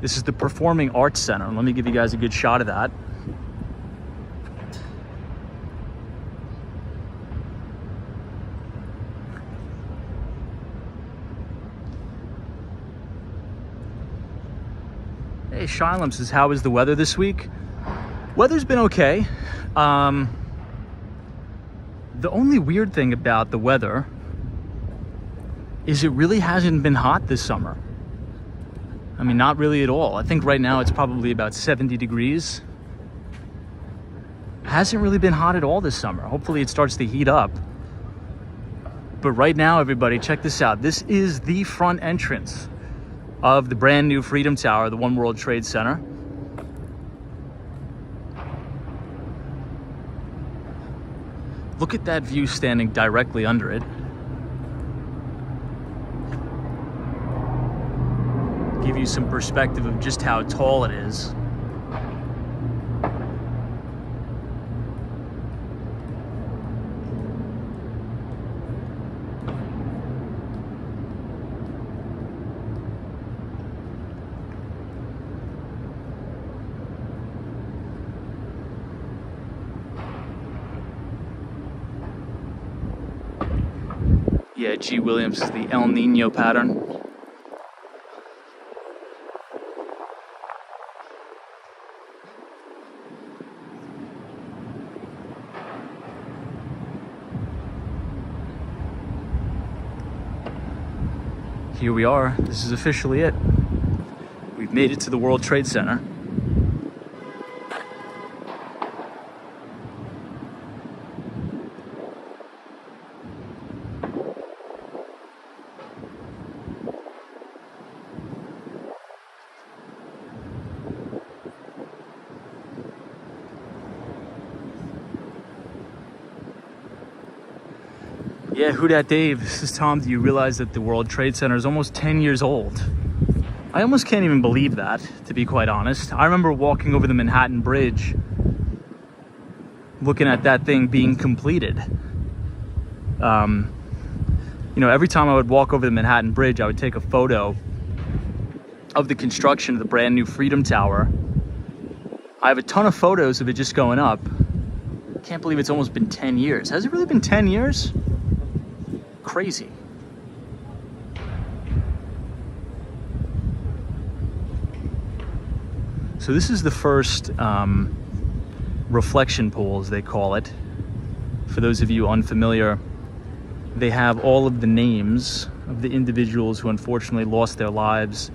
This is the Performing Arts Center. Let me give you guys a good shot of that. Hey, Shylum says, how is the weather this week? Weather's been okay. The only weird thing about the weather is it really hasn't been hot this summer. I mean, not really at all. I think right now it's probably about 70 degrees. Hasn't really been hot at all this summer. Hopefully it starts to heat up. But right now, everybody, check this out. This is the front entrance of the brand new Freedom Tower, the One World Trade Center. Look at that view standing directly under it. Give you some perspective of just how tall it is. Yeah, G. Williams is the El Nino pattern. Here we are. This is officially it. We've made it to the World Trade Center. Yeah, Who Dat Dave? This is Tom. Do you realize that the World Trade Center is almost 10 years old? I almost can't even believe that, to be quite honest. I remember walking over the Manhattan Bridge, looking at that thing being completed. You know, every time I would walk over the Manhattan Bridge, I would take a photo of the construction of the brand new Freedom Tower. I have a ton of photos of it just going up. Can't believe it's almost been 10 years. Has it really been 10 years? Crazy. So this is the first reflection pool, as they call it. For those of you unfamiliar, they have all of the names of the individuals who unfortunately lost their lives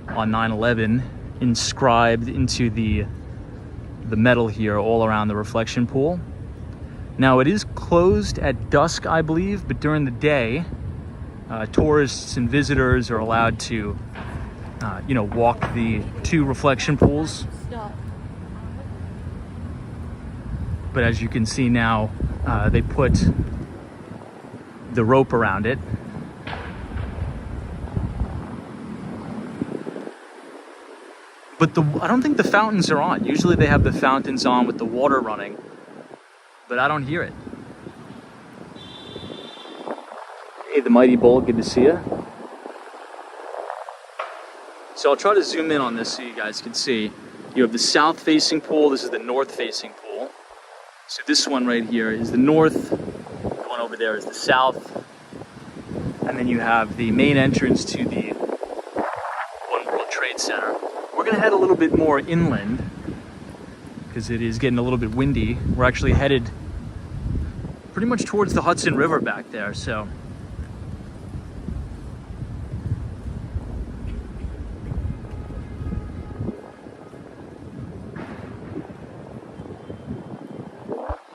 on 9/11 inscribed into the metal here all around the reflection pool. Now it is closed at dusk, I believe, but during the day, tourists and visitors are allowed to, walk the 2 reflection pools. But as you can see now, they put the rope around it. But I don't think the fountains are on. Usually they have the fountains on with the water running, but I don't hear it. Hey, the Mighty Bull, good to see you. So I'll try to zoom in on this so you guys can see. You have the south-facing pool. This is the north-facing pool. So this one right here is the north. The one over there is the south. And then you have the main entrance to the One World Trade Center. We're going to head a little bit more inland because it is getting a little bit windy. We're actually headed pretty much towards the Hudson River back there, so.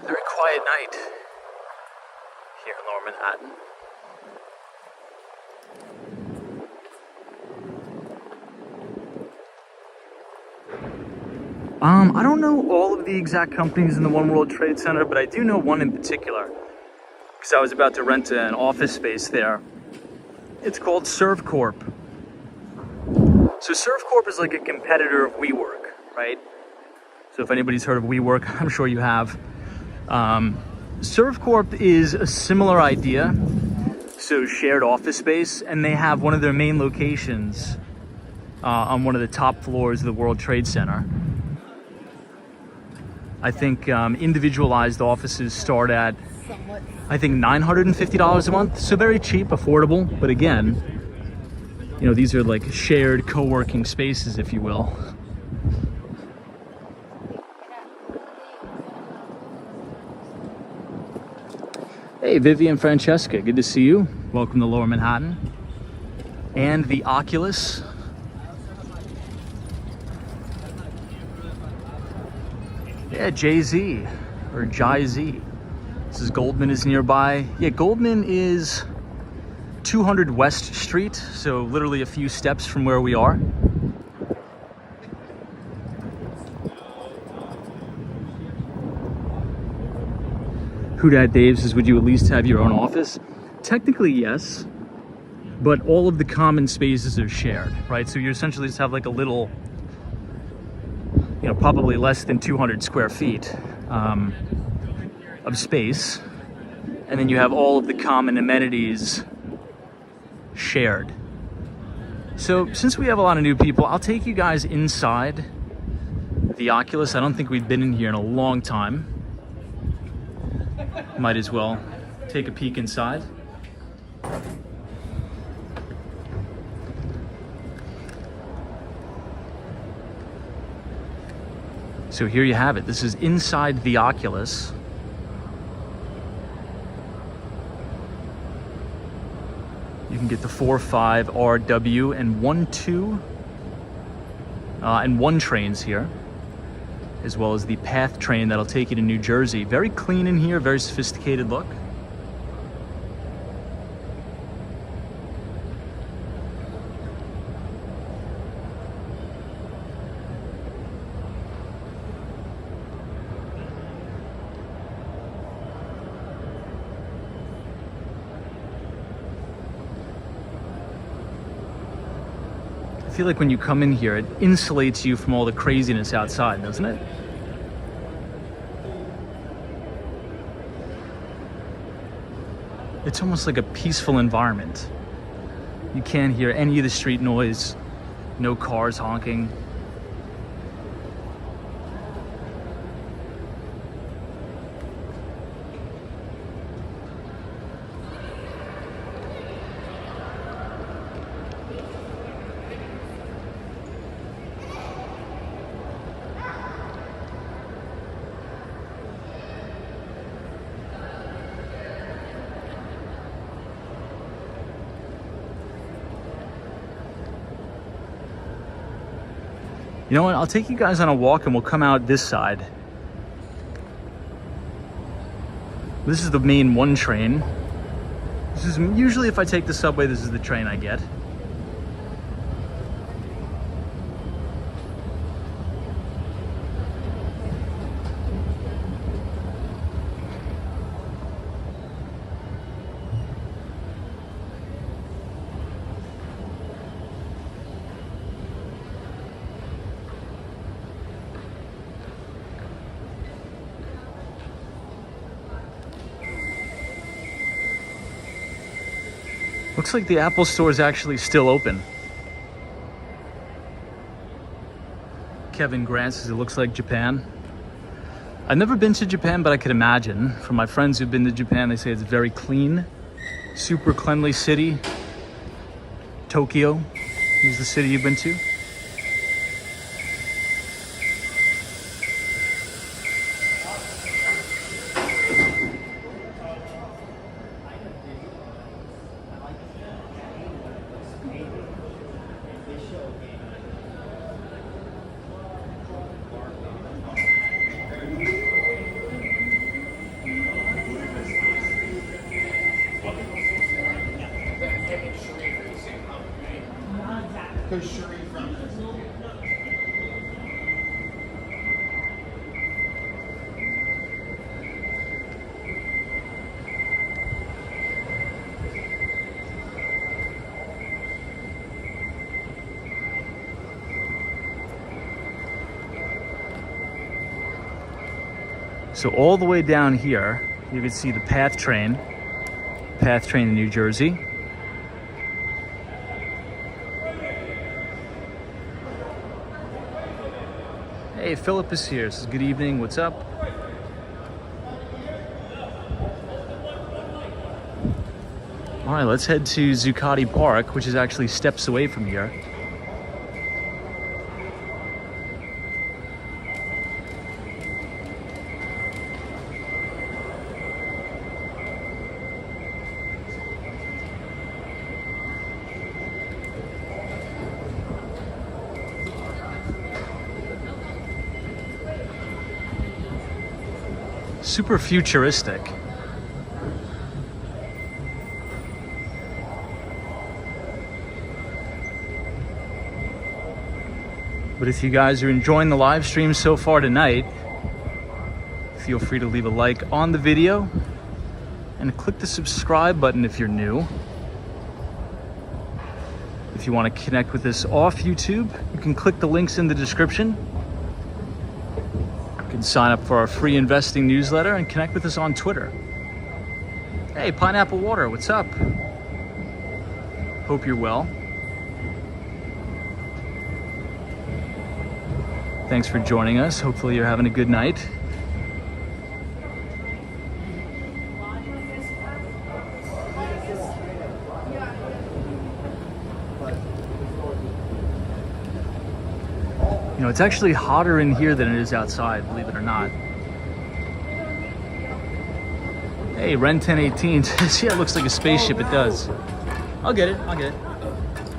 Very quiet night here in Lower Manhattan. I don't know all of the exact companies in the One World Trade Center, but I do know one in particular because I was about to rent an office space there. It's called ServCorp. So ServCorp is like a competitor of WeWork, right? So if anybody's heard of WeWork, I'm sure you have. ServCorp is a similar idea, so shared office space, and they have one of their main locations on one of the top floors of the World Trade Center. I think individualized offices start at, I think, $950 a month. So very cheap, affordable. But again, these are like shared co-working spaces, if you will. Hey, Vivian Francesca, good to see you. Welcome to Lower Manhattan. And the Oculus. Yeah, Jay-Z, or Jay-Z. This is Goldman is nearby. Yeah, Goldman is 200 West Street, so literally a few steps from where we are. Who Dat Dave says, would you at least have your own office? Technically, yes, but all of the common spaces are shared, right? So you essentially just have like a little, probably less than 200 square feet of space. And then you have all of the common amenities shared. So since we have a lot of new people, I'll take you guys inside the Oculus. I don't think we've been in here in a long time. Might as well take a peek inside. So here you have it. This is inside the Oculus. You can get the 4.5 RW and 1.2 and 1 trains here, as well as the Path train that'll take you to New Jersey. Very clean in here, very sophisticated look. I feel like when you come in here, it insulates you from all the craziness outside, doesn't it? It's almost like a peaceful environment. You can't hear any of the street noise, no cars honking. You know what? I'll take you guys on a walk and we'll come out this side. This is the main 1 train. This is usually, if I take the subway, this is the train I get. Looks like the Apple store is actually still open. Kevin Grant says it looks like Japan. I've never been to Japan, but I could imagine. From my friends who've been to Japan, they say it's very clean, super cleanly city. Tokyo is the city you've been to. So all the way down here, you can see the PATH train in New Jersey. Hey, Philip is here. Says, good evening, what's up? All right, let's head to Zuccotti Park, which is actually steps away from here. Super futuristic. But if you guys are enjoying the live stream so far tonight, feel free to leave a like on the video and click the subscribe button if you're new. If you want to connect with us off YouTube, you can click the links in the description. You can sign up for our free investing newsletter and connect with us on Twitter. Hey, Pineapple Water, what's up? Hope you're well. Thanks for joining us. Hopefully you're having a good night. You know, it's actually hotter in here than it is outside, believe it or not. Hey, Ren 1018 says, yeah, it looks like a spaceship. It does. I'll get it.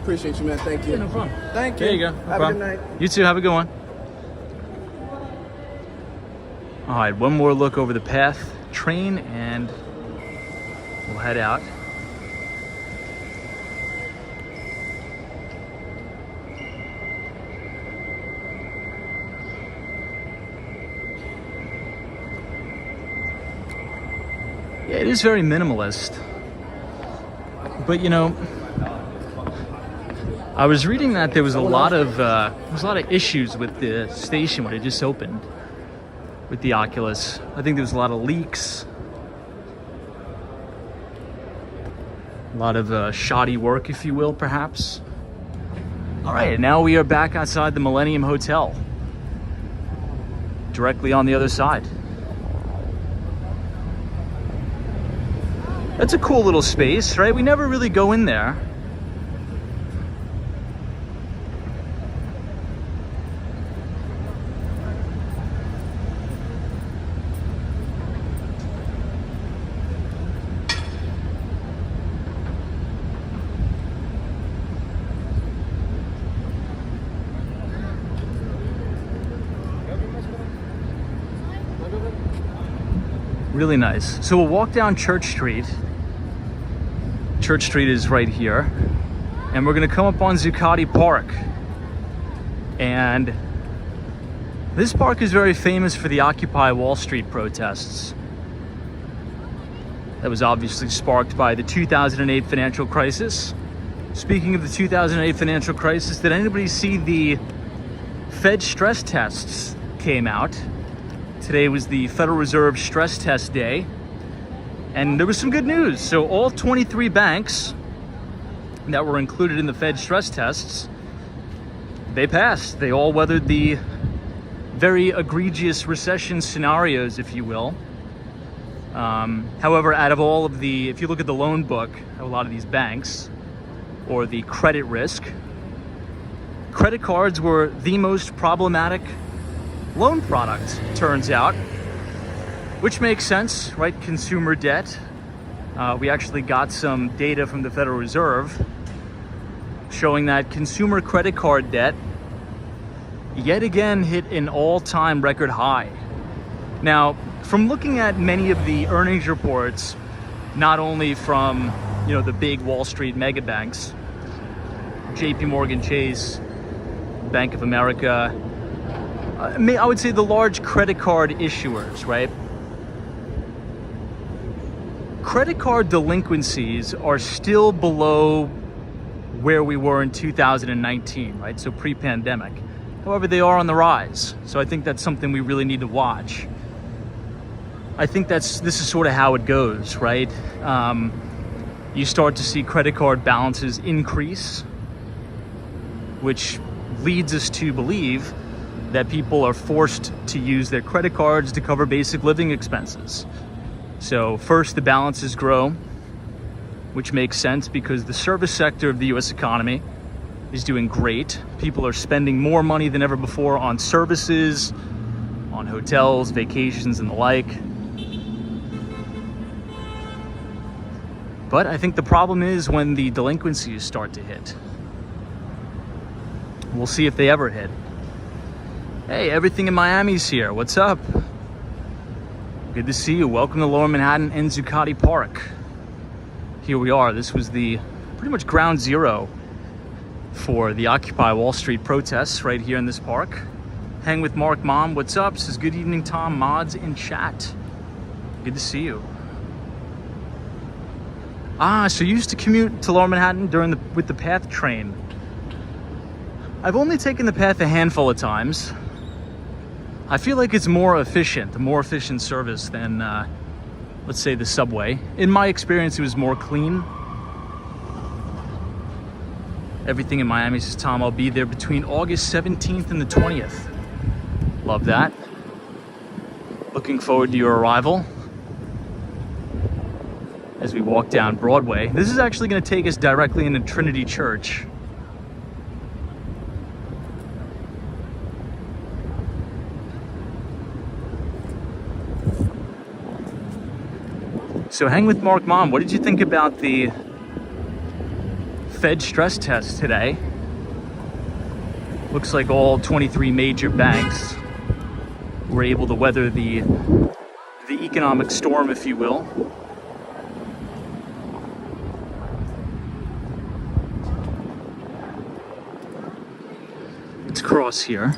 Appreciate you, man. Thank you. Yeah, no problem. Thank you. There you go. No Have problem. a good night. You too. Have a good one. All right, one more look over the PATH train and we'll head out. Yeah, it is very minimalist. But you know, I was reading that there was a lot of issues with the station when it just opened with the Oculus. I think there was a lot of leaks, a lot of shoddy work, if you will, perhaps. All right, now we are back outside the Millennium Hotel, directly on the other side. That's a cool little space, right? We never really go in there. Really nice. So we'll walk down Church Street. Church Street is right here. And we're gonna come up on Zuccotti Park. And this park is very famous for the Occupy Wall Street protests. That was obviously sparked by the 2008 financial crisis. Speaking of the 2008 financial crisis, did anybody see the Fed stress tests came out? Today was the Federal Reserve stress test day, and there was some good news. So all 23 banks that were included in the Fed stress tests, they passed. They all weathered the very egregious recession scenarios, if you will. However, out of all of the, if you look at the loan book of a lot of these banks, or the credit risk, credit cards were the most problematic loan product, turns out, which makes sense, right? Consumer debt. We actually got some data from the Federal Reserve showing that consumer credit card debt yet again hit an all-time record high. Now, from looking at many of the earnings reports, not only from, you know, the big Wall Street mega banks, JP Morgan Chase, Bank of America, I would say the large credit card issuers, right? Credit card delinquencies are still below where we were in 2019, right? So pre-pandemic. However, they are on the rise. So I think that's something we really need to watch. I think this is sort of how it goes, right? You start to see credit card balances increase, which leads us to believe that people are forced to use their credit cards to cover basic living expenses. So first, the balances grow, which makes sense because the service sector of the US economy is doing great. People are spending more money than ever before on services, on hotels, vacations, and the like. But I think the problem is when the delinquencies start to hit. We'll see if they ever hit. Hey, everything in Miami's here. What's up? Good to see you. Welcome to Lower Manhattan and Zuccotti Park. Here we are. This was the pretty much ground zero for the Occupy Wall Street protests right here in this park. Hang with Mark Mom. What's up? Says good evening, Tom, mods in chat. Good to see you. So you used to commute to Lower Manhattan with the PATH train. I've only taken the PATH a handful of times. I feel like it's a more efficient service than, let's say, the subway. In my experience, it was more clean. Everything in Miami, says Tom. I'll be there between August 17th and the 20th. Love that. Looking forward to your arrival as we walk down Broadway. This is actually going to take us directly into Trinity Church. So hang with Mark Mom. What did you think about the Fed stress test today? Looks like all 23 major banks were able to weather the economic storm, if you will. Let's cross here.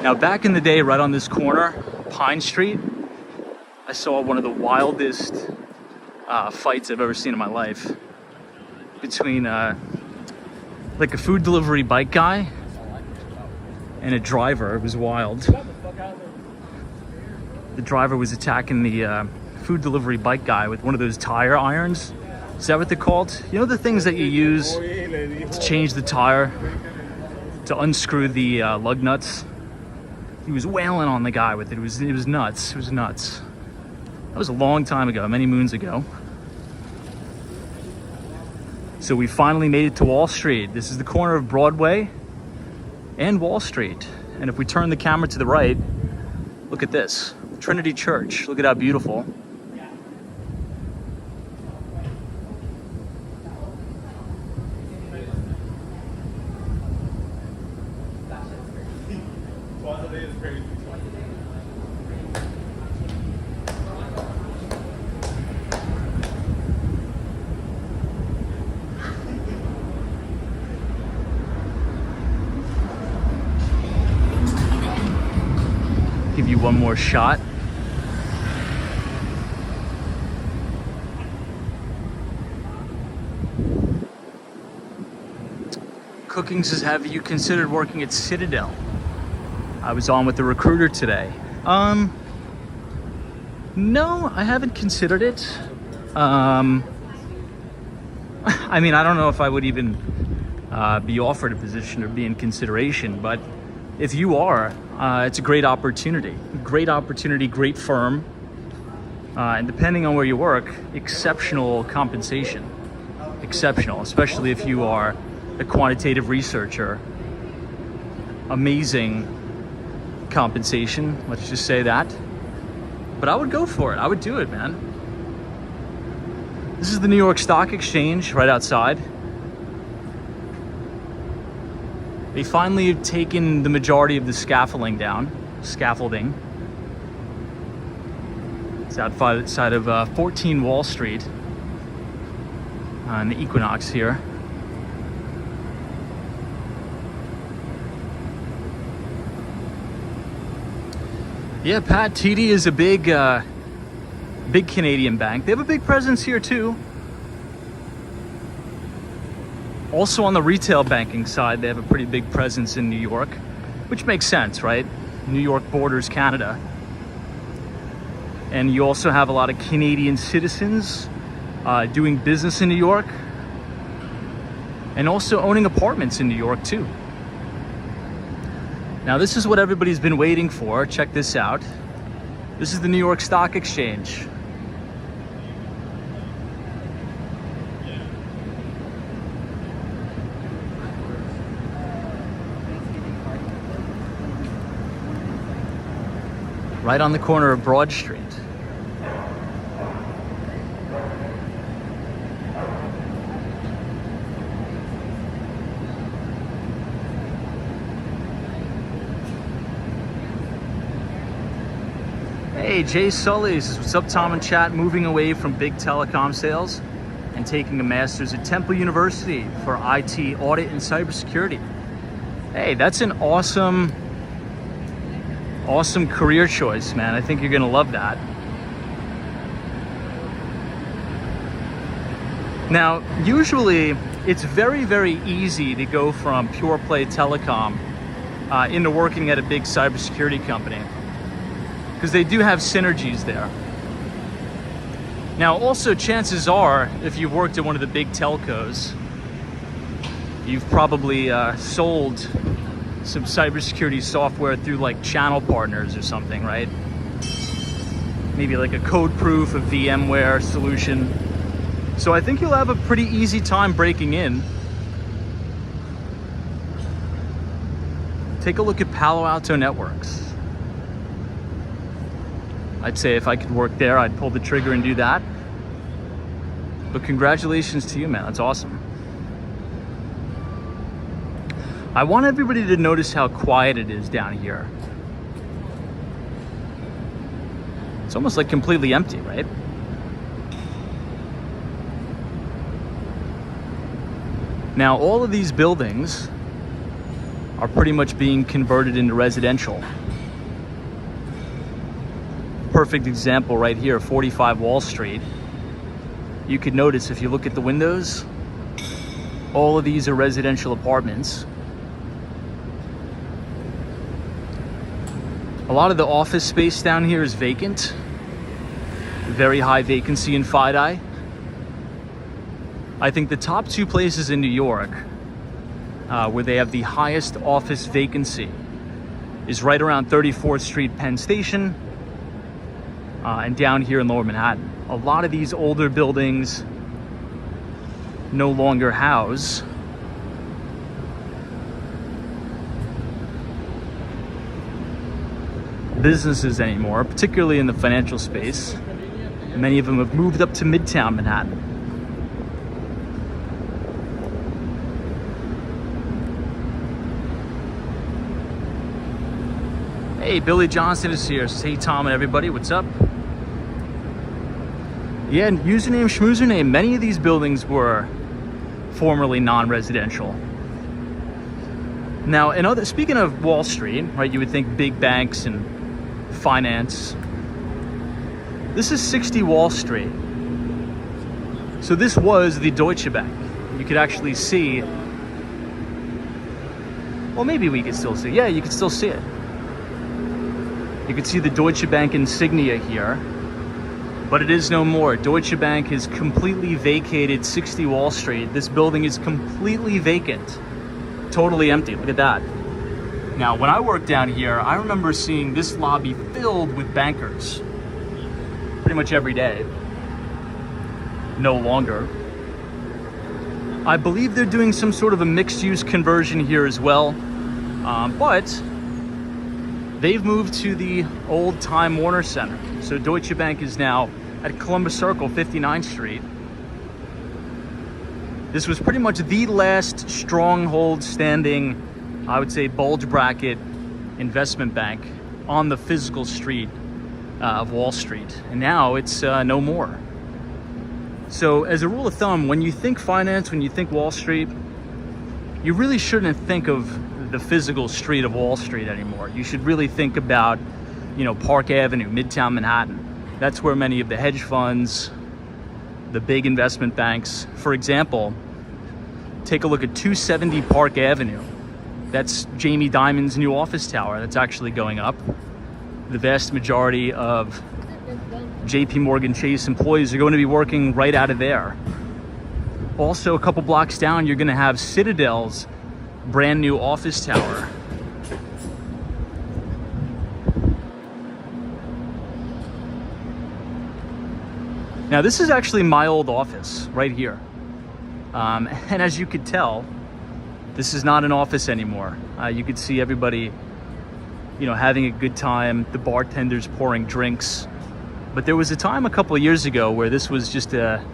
Now, back in the day, right on this corner, Pine Street, I saw one of the wildest fights I've ever seen in my life between like a food delivery bike guy and a driver. It was wild. The driver was attacking the food delivery bike guy with one of those tire irons. Is that what they're called? You know, the things that you use to change the tire, to unscrew the lug nuts? He was wailing on the guy with it. It was nuts. It was nuts. That was a long time ago, many moons ago. So we finally made it to Wall Street. This is the corner of Broadway and Wall Street. And if we turn the camera to the right, look at this. Trinity Church. Look at how beautiful. Give you one more shot. Cooking says, have you considered working at Citadel? I was on with the recruiter today. No, I haven't considered it. I mean, I don't know if I would even be offered a position or be in consideration, but if you are, it's a great opportunity. Great opportunity, great firm. And depending on where you work, exceptional compensation. Exceptional, especially if you are a quantitative researcher. Amazing compensation, let's just say that. But I would go for it. I would do it, man. This is the New York Stock Exchange right outside. They finally have taken the majority of the scaffolding down. Scaffolding. It's outside of 14 Wall Street on the Equinox here. Yeah, Pat, TD is a big Canadian bank. They have a big presence here too. Also on the retail banking side, they have a pretty big presence in New York, which makes sense, right? New York borders Canada. And you also have a lot of Canadian citizens doing business in New York and also owning apartments in New York too. Now this is what everybody's been waiting for. Check this out. This is the New York Stock Exchange. Right on the corner of Broad Street. Hey, Jay Sully says, what's up, Tom and chat? Moving away from big telecom sales and taking a master's at Temple University for IT audit and cybersecurity. Hey, that's an awesome career choice, man. I think you're gonna love that. Now, usually it's very, very easy to go from pure play telecom into working at a big cybersecurity company, because they do have synergies there. Now, also chances are, if you've worked at one of the big telcos, you've probably sold some cybersecurity software through like channel partners or something, right? Maybe like a code proof, a VMware solution. So I think you'll have a pretty easy time breaking in. Take a look at Palo Alto Networks. I'd say if I could work there, I'd pull the trigger and do that. But congratulations to you, man. That's awesome. I want everybody to notice how quiet it is down here. It's almost like completely empty, right? Now, all of these buildings are pretty much being converted into residential. Perfect example right here, 45 Wall Street. You could notice if you look at the windows, all of these are residential apartments. A lot of the office space down here is vacant. Very high vacancy in FiDi. I think the top two places in New York where they have the highest office vacancy is right around 34th Street, Penn Station, and down here in Lower Manhattan. A lot of these older buildings no longer house businesses anymore, particularly in the financial space. Many of them have moved up to Midtown Manhattan. Hey, Billy Johnson is here. Hey, Tom and everybody, what's up? Yeah, username, schmoozername. Many of these buildings were formerly non-residential. Now, speaking of Wall Street, right, you would think big banks and finance. This is 60 Wall Street. So this was the Deutsche Bank. You could actually see, well, maybe we could still see. Yeah, you could still see it. You could see the Deutsche Bank insignia here, but it is no more. Deutsche Bank has completely vacated 60 Wall Street. This building is completely vacant, totally empty. Look at that. Now, when I worked down here, I remember seeing this lobby filled with bankers pretty much every day. No longer. I believe they're doing some sort of a mixed-use conversion here as well, but they've moved to the old Time Warner Center. So Deutsche Bank is now at Columbus Circle, 59th Street. This was pretty much the last stronghold standing, I would say, bulge bracket investment bank on the physical street of Wall Street. And now it's no more. So as a rule of thumb, when you think finance, when you think Wall Street, you really shouldn't think of the physical street of Wall Street anymore. You should really think about, Park Avenue, Midtown Manhattan. That's where many of the hedge funds, the big investment banks, for example, take a look at 270 Park Avenue. That's Jamie Dimon's new office tower that's actually going up. The vast majority of JP Morgan Chase employees are going to be working right out of there. Also, a couple blocks down, you're going to have Citadel's brand new office tower. Now, this is actually my old office right here. And as you could tell, this is not an office anymore. You could see everybody, having a good time, the bartenders pouring drinks. But there was a time a couple of years ago where this was just a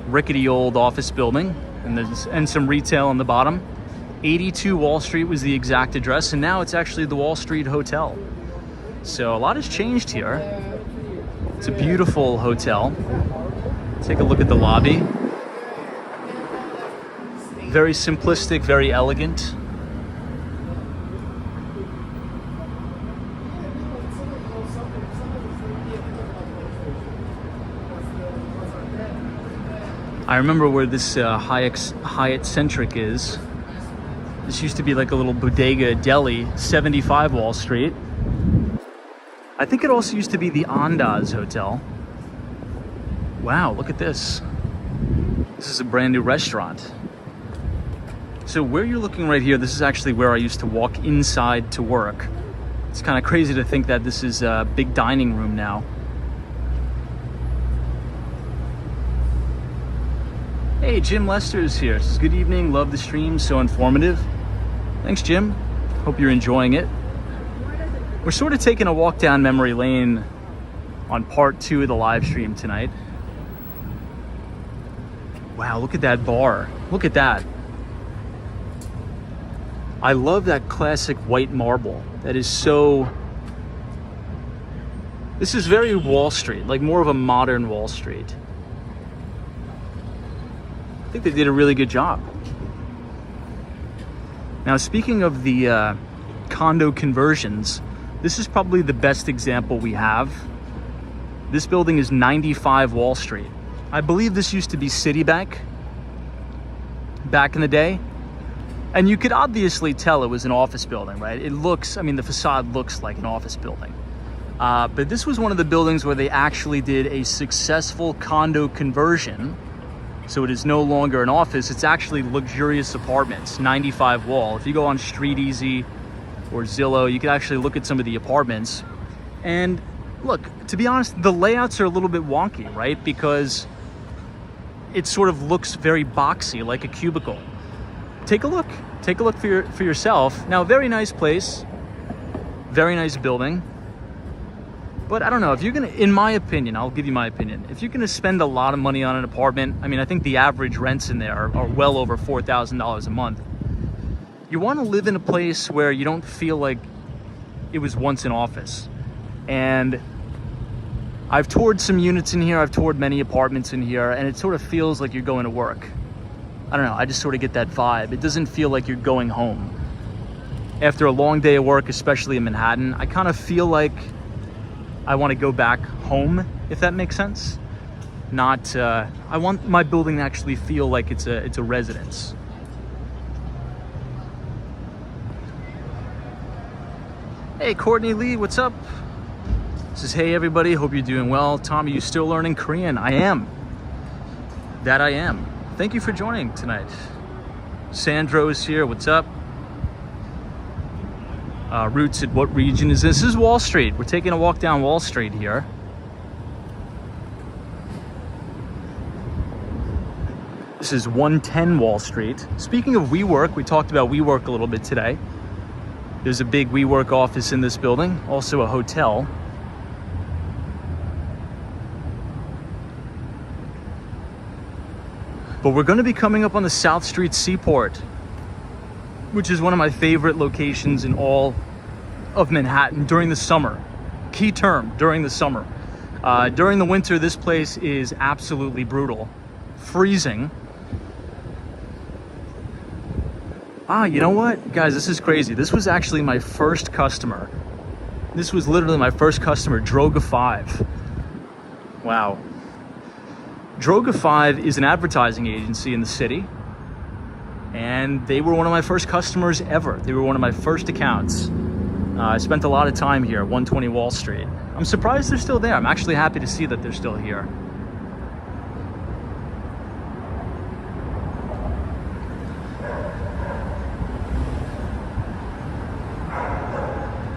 rickety old office building and some retail on the bottom. 82 Wall Street was the exact address, and now it's actually the Wall Street Hotel. So a lot has changed here. It's a beautiful hotel. Take a look at the lobby. Very simplistic, very elegant. I remember where this Hyatt Centric is. This used to be like a little bodega deli, 75 Wall Street. I think it also used to be the Andaz Hotel. Wow, look at this. This is a brand new restaurant. So where you're looking right here, this is actually where I used to walk inside to work. It's kind of crazy to think that this is a big dining room now. Hey, Jim Lester is here. Says, good evening, love the stream, so informative. Thanks, Jim. Hope you're enjoying it. We're sort of taking a walk down memory lane on part 2 of the live stream tonight. Wow, look at that bar. Look at that. I love that classic white marble. That is so... This is very Wall Street, like more of a modern Wall Street. I think they did a really good job. Now, speaking of the condo conversions, this is probably the best example we have. This building is 95 Wall Street. I believe this used to be Citibank back in the day. And you could obviously tell it was an office building, right? It looks, the facade looks like an office building. But this was one of the buildings where they actually did a successful condo conversion. So it is no longer an office, it's actually luxurious apartments, 95 Wall. If you go on Street Easy or Zillow, you can actually look at some of the apartments. And look, to be honest, the layouts are a little bit wonky, right? Because it sort of looks very boxy, like a cubicle. Take a look for yourself. Now, very nice place, very nice building. But I don't know, if you're gonna, in my opinion, I'll give you my opinion. If you're gonna spend a lot of money on an apartment, I mean, I think the average rents in there are well over $4,000 a month. You wanna live in a place where you don't feel like it was once an office. And I've toured some units in here, I've toured many apartments in here, and it sort of feels like you're going to work. I don't know, I just sort of get that vibe. It doesn't feel like you're going home. After a long day of work, especially in Manhattan, I kind of feel like I want to go back home, if that makes sense. Not, I want my building to actually feel like it's a residence. Hey, Courtney Lee, what's up? Says, hey everybody, hope you're doing well. Tom, are you still learning Korean? I am. That I am. Thank you for joining tonight. Sandro is here, what's up? Roots, at what region is this? This is Wall Street. We're taking a walk down Wall Street here. This is 110 Wall Street. Speaking of WeWork, we talked about WeWork a little bit today. There's a big WeWork office in this building, also a hotel. But we're going to be coming up on the South Street Seaport, which is one of my favorite locations in all of Manhattan during the summer. Key term, during the summer. During the winter, this place is absolutely brutal. Freezing. You know what? Guys, this is crazy. This was actually my first customer. This was literally my first customer, Droga 5. Wow. Droga 5 is an advertising agency in the city. And they were one of my first customers ever. They were one of my first accounts. I spent a lot of time here, 120 Wall Street. I'm surprised they're still there. I'm actually happy to see that they're still here.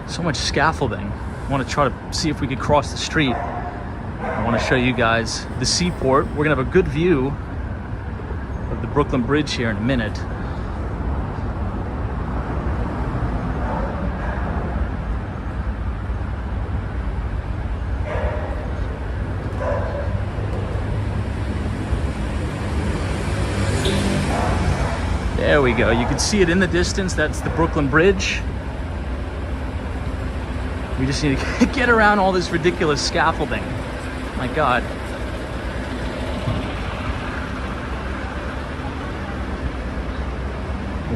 So much scaffolding. I want to try to see if we could cross the street. I want to show you guys the seaport. We're gonna have a good view of the Brooklyn Bridge here in a minute. There we go. You can see it in the distance. That's the Brooklyn Bridge. We just need to get around all this ridiculous scaffolding. My God.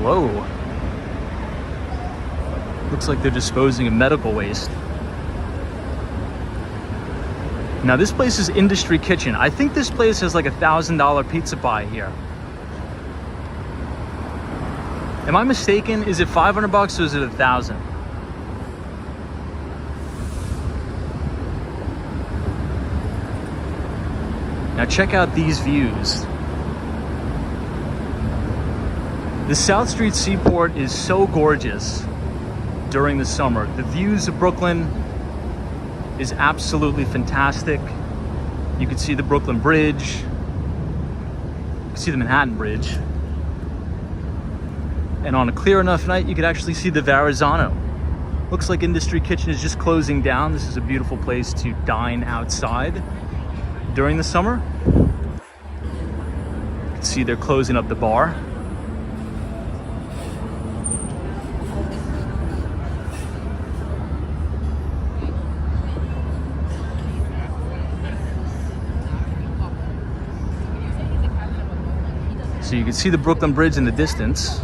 Whoa. Looks like they're disposing of medical waste. Now this place is Industry Kitchen. I think this place has like $1,000 pizza pie here. Am I mistaken? Is it 500 bucks or is it 1,000? Now check out these views. The South Street Seaport is so gorgeous during the summer. The views of Brooklyn is absolutely fantastic. You can see the Brooklyn Bridge. You can see the Manhattan Bridge. And on a clear enough night, you could actually see the Verrazano. Looks like Industry Kitchen is just closing down. This is a beautiful place to dine outside during the summer. You can see they're closing up the bar. So you can see the Brooklyn Bridge in the distance.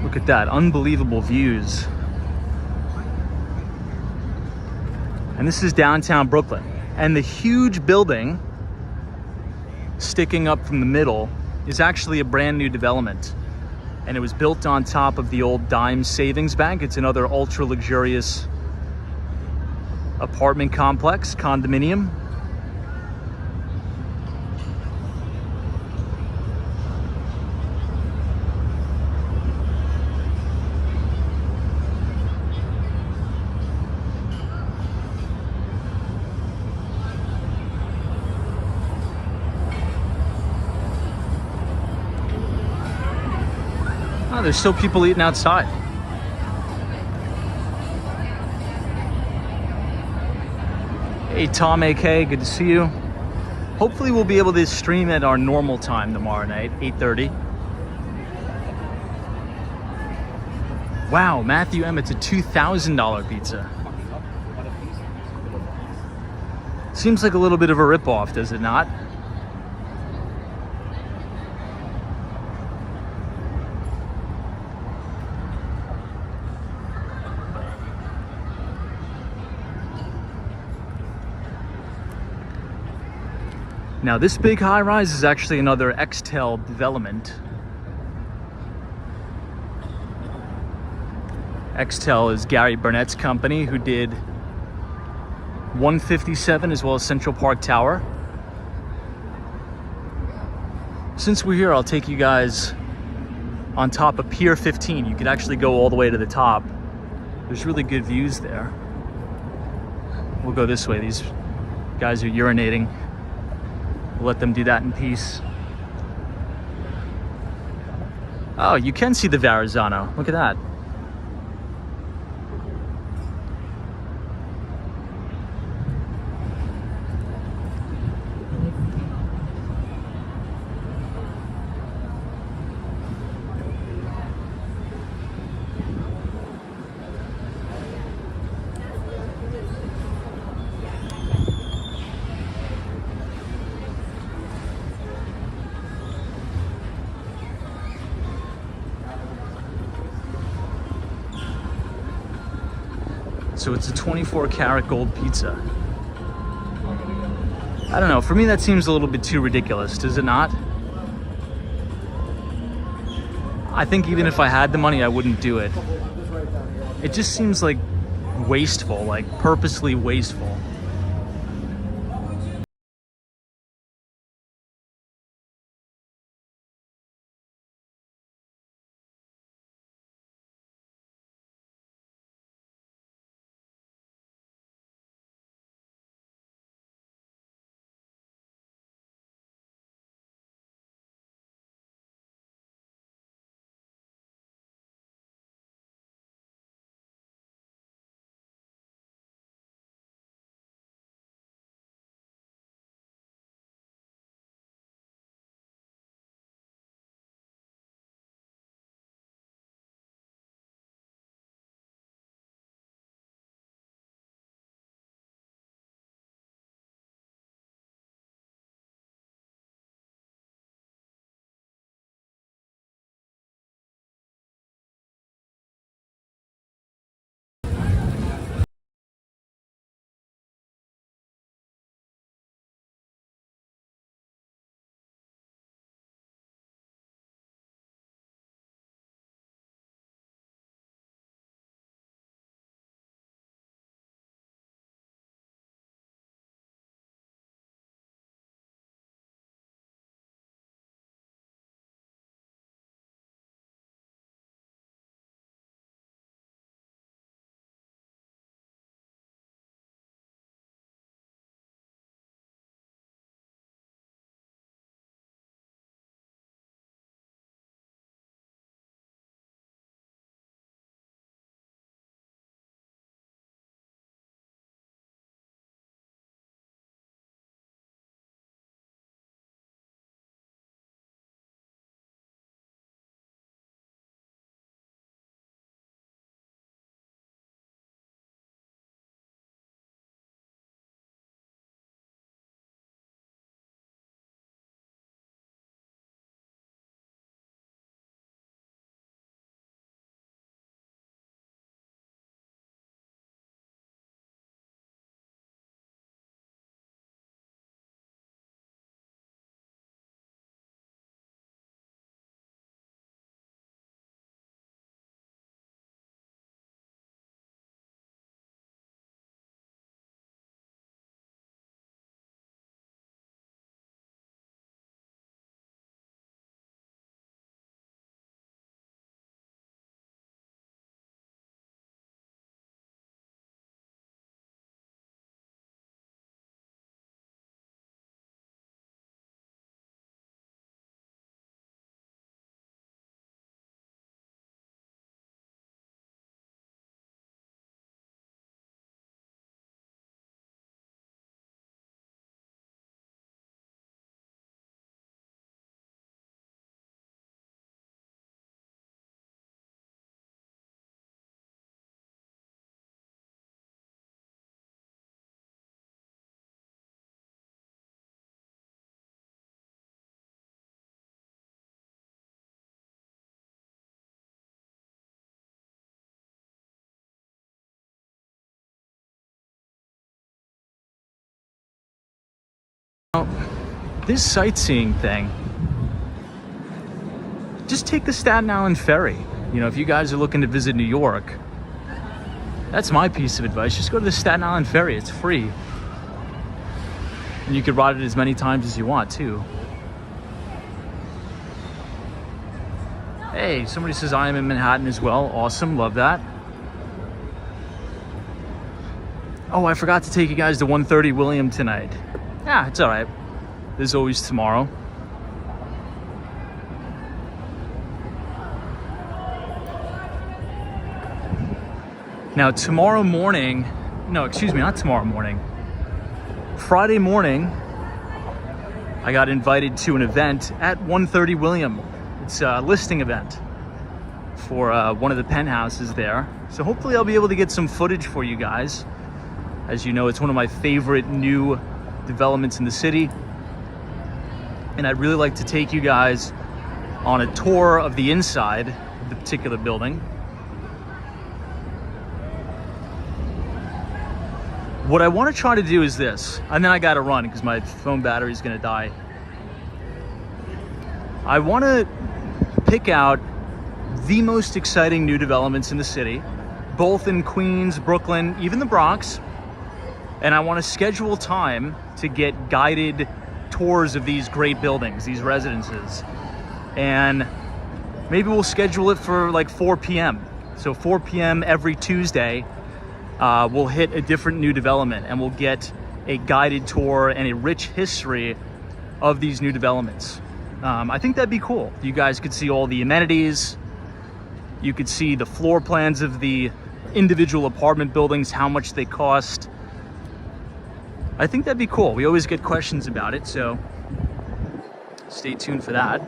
Look at that, unbelievable views. And this is downtown Brooklyn. And the huge building sticking up from the middle is actually a brand new development. And it was built on top of the old Dime Savings Bank. It's another ultra luxurious apartment complex, condominium. Oh, there's still people eating outside. Hey Tom AK, good to see you. Hopefully we'll be able to stream at our normal time tomorrow night, 8:30. Wow, Matthew M, it's a $2,000 pizza. Seems like a little bit of a ripoff, does it not? Now this big high rise is actually another Xtel development. Xtel is Gary Burnett's company, who did 157 as well as Central Park Tower. Since we're here, I'll take you guys on top of Pier 15. You could actually go all the way to the top. There's really good views there. We'll go this way. These guys are urinating. We'll let them do that in peace. Oh, you can see the Verrazano. Look at that. So it's a 24 karat gold pizza. I don't know, for me that seems a little bit too ridiculous, does it not? I think even if I had the money, I wouldn't do it. It just seems like wasteful, like purposely wasteful. This sightseeing thing, just take the Staten Island ferry. You know, if you guys are looking to visit New York, that's my piece of advice. Just go to the Staten Island ferry. It's free. And you could ride it as many times as you want too. Hey, somebody says I am in Manhattan as well. Awesome, love that. Oh, I forgot to take you guys to 130 William tonight. Yeah, it's all right. There's always tomorrow. Now, tomorrow morning, no, excuse me, not tomorrow morning. Friday morning, I got invited to an event at 130 William. It's a listing event for one of the penthouses there. So hopefully I'll be able to get some footage for you guys. As you know, it's one of my favorite new developments in the city. And I'd really like to take you guys on a tour of the inside of the particular building. What I want to try to do is this, and then I got to run because my phone battery is going to die. I want to pick out the most exciting new developments in the city, both in Queens, Brooklyn, even the Bronx. And I want to schedule time to get guided tours of these great buildings, these residences. And maybe we'll schedule it for like 4 p.m. So 4 p.m. every Tuesday, we'll hit a different new development and we'll get a guided tour and a rich history of these new developments. I think that'd be cool. You guys could see all the amenities. You could see the floor plans of the individual apartment buildings, how much they cost. I think that'd be cool. We always get questions about it, so stay tuned for that.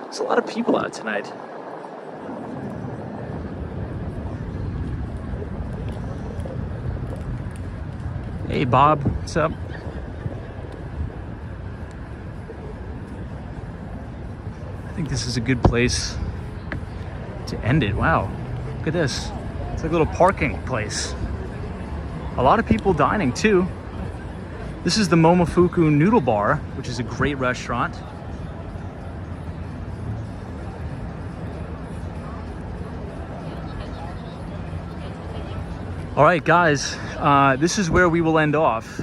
There's a lot of people out tonight. Hey Bob, what's up? I think this is a good place to end it. Wow, look at this. It's like a little parking place. A lot of people dining too. This is the Momofuku Noodle Bar, which is a great restaurant. All right, guys, this is where we will end off.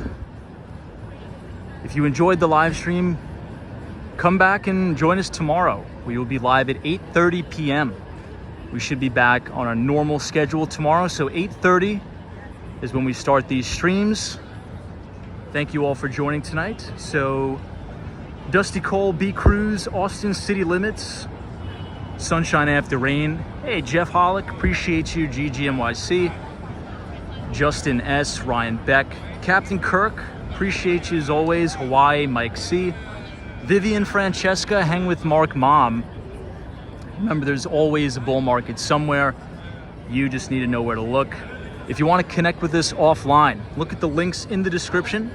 If you enjoyed the live stream, come back and join us tomorrow. We will be live at 8:30 p.m. We should be back on our normal schedule tomorrow. So 8:30 is when we start these streams. Thank you all for joining tonight. So Dusty Cole, B Cruz, Austin City Limits, Sunshine After Rain. Hey, Jeff Hollick, appreciate you, GGMYC. Justin S, Ryan Beck, Captain Kirk, appreciate you as always, Hawaii, Mike C. Vivian Francesca, hang with Mark Mom. Remember, there's always a bull market somewhere. You just need to know where to look. If you want to connect with us offline, look at the links in the description.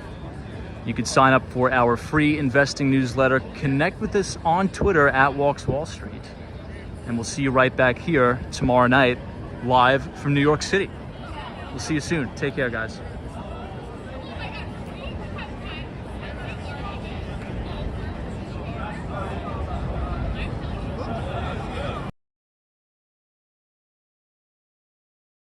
You can sign up for our free investing newsletter. Connect with us on Twitter at Walks Wall Street. And we'll see you right back here tomorrow night, live from New York City. We'll see you soon. Take care, guys.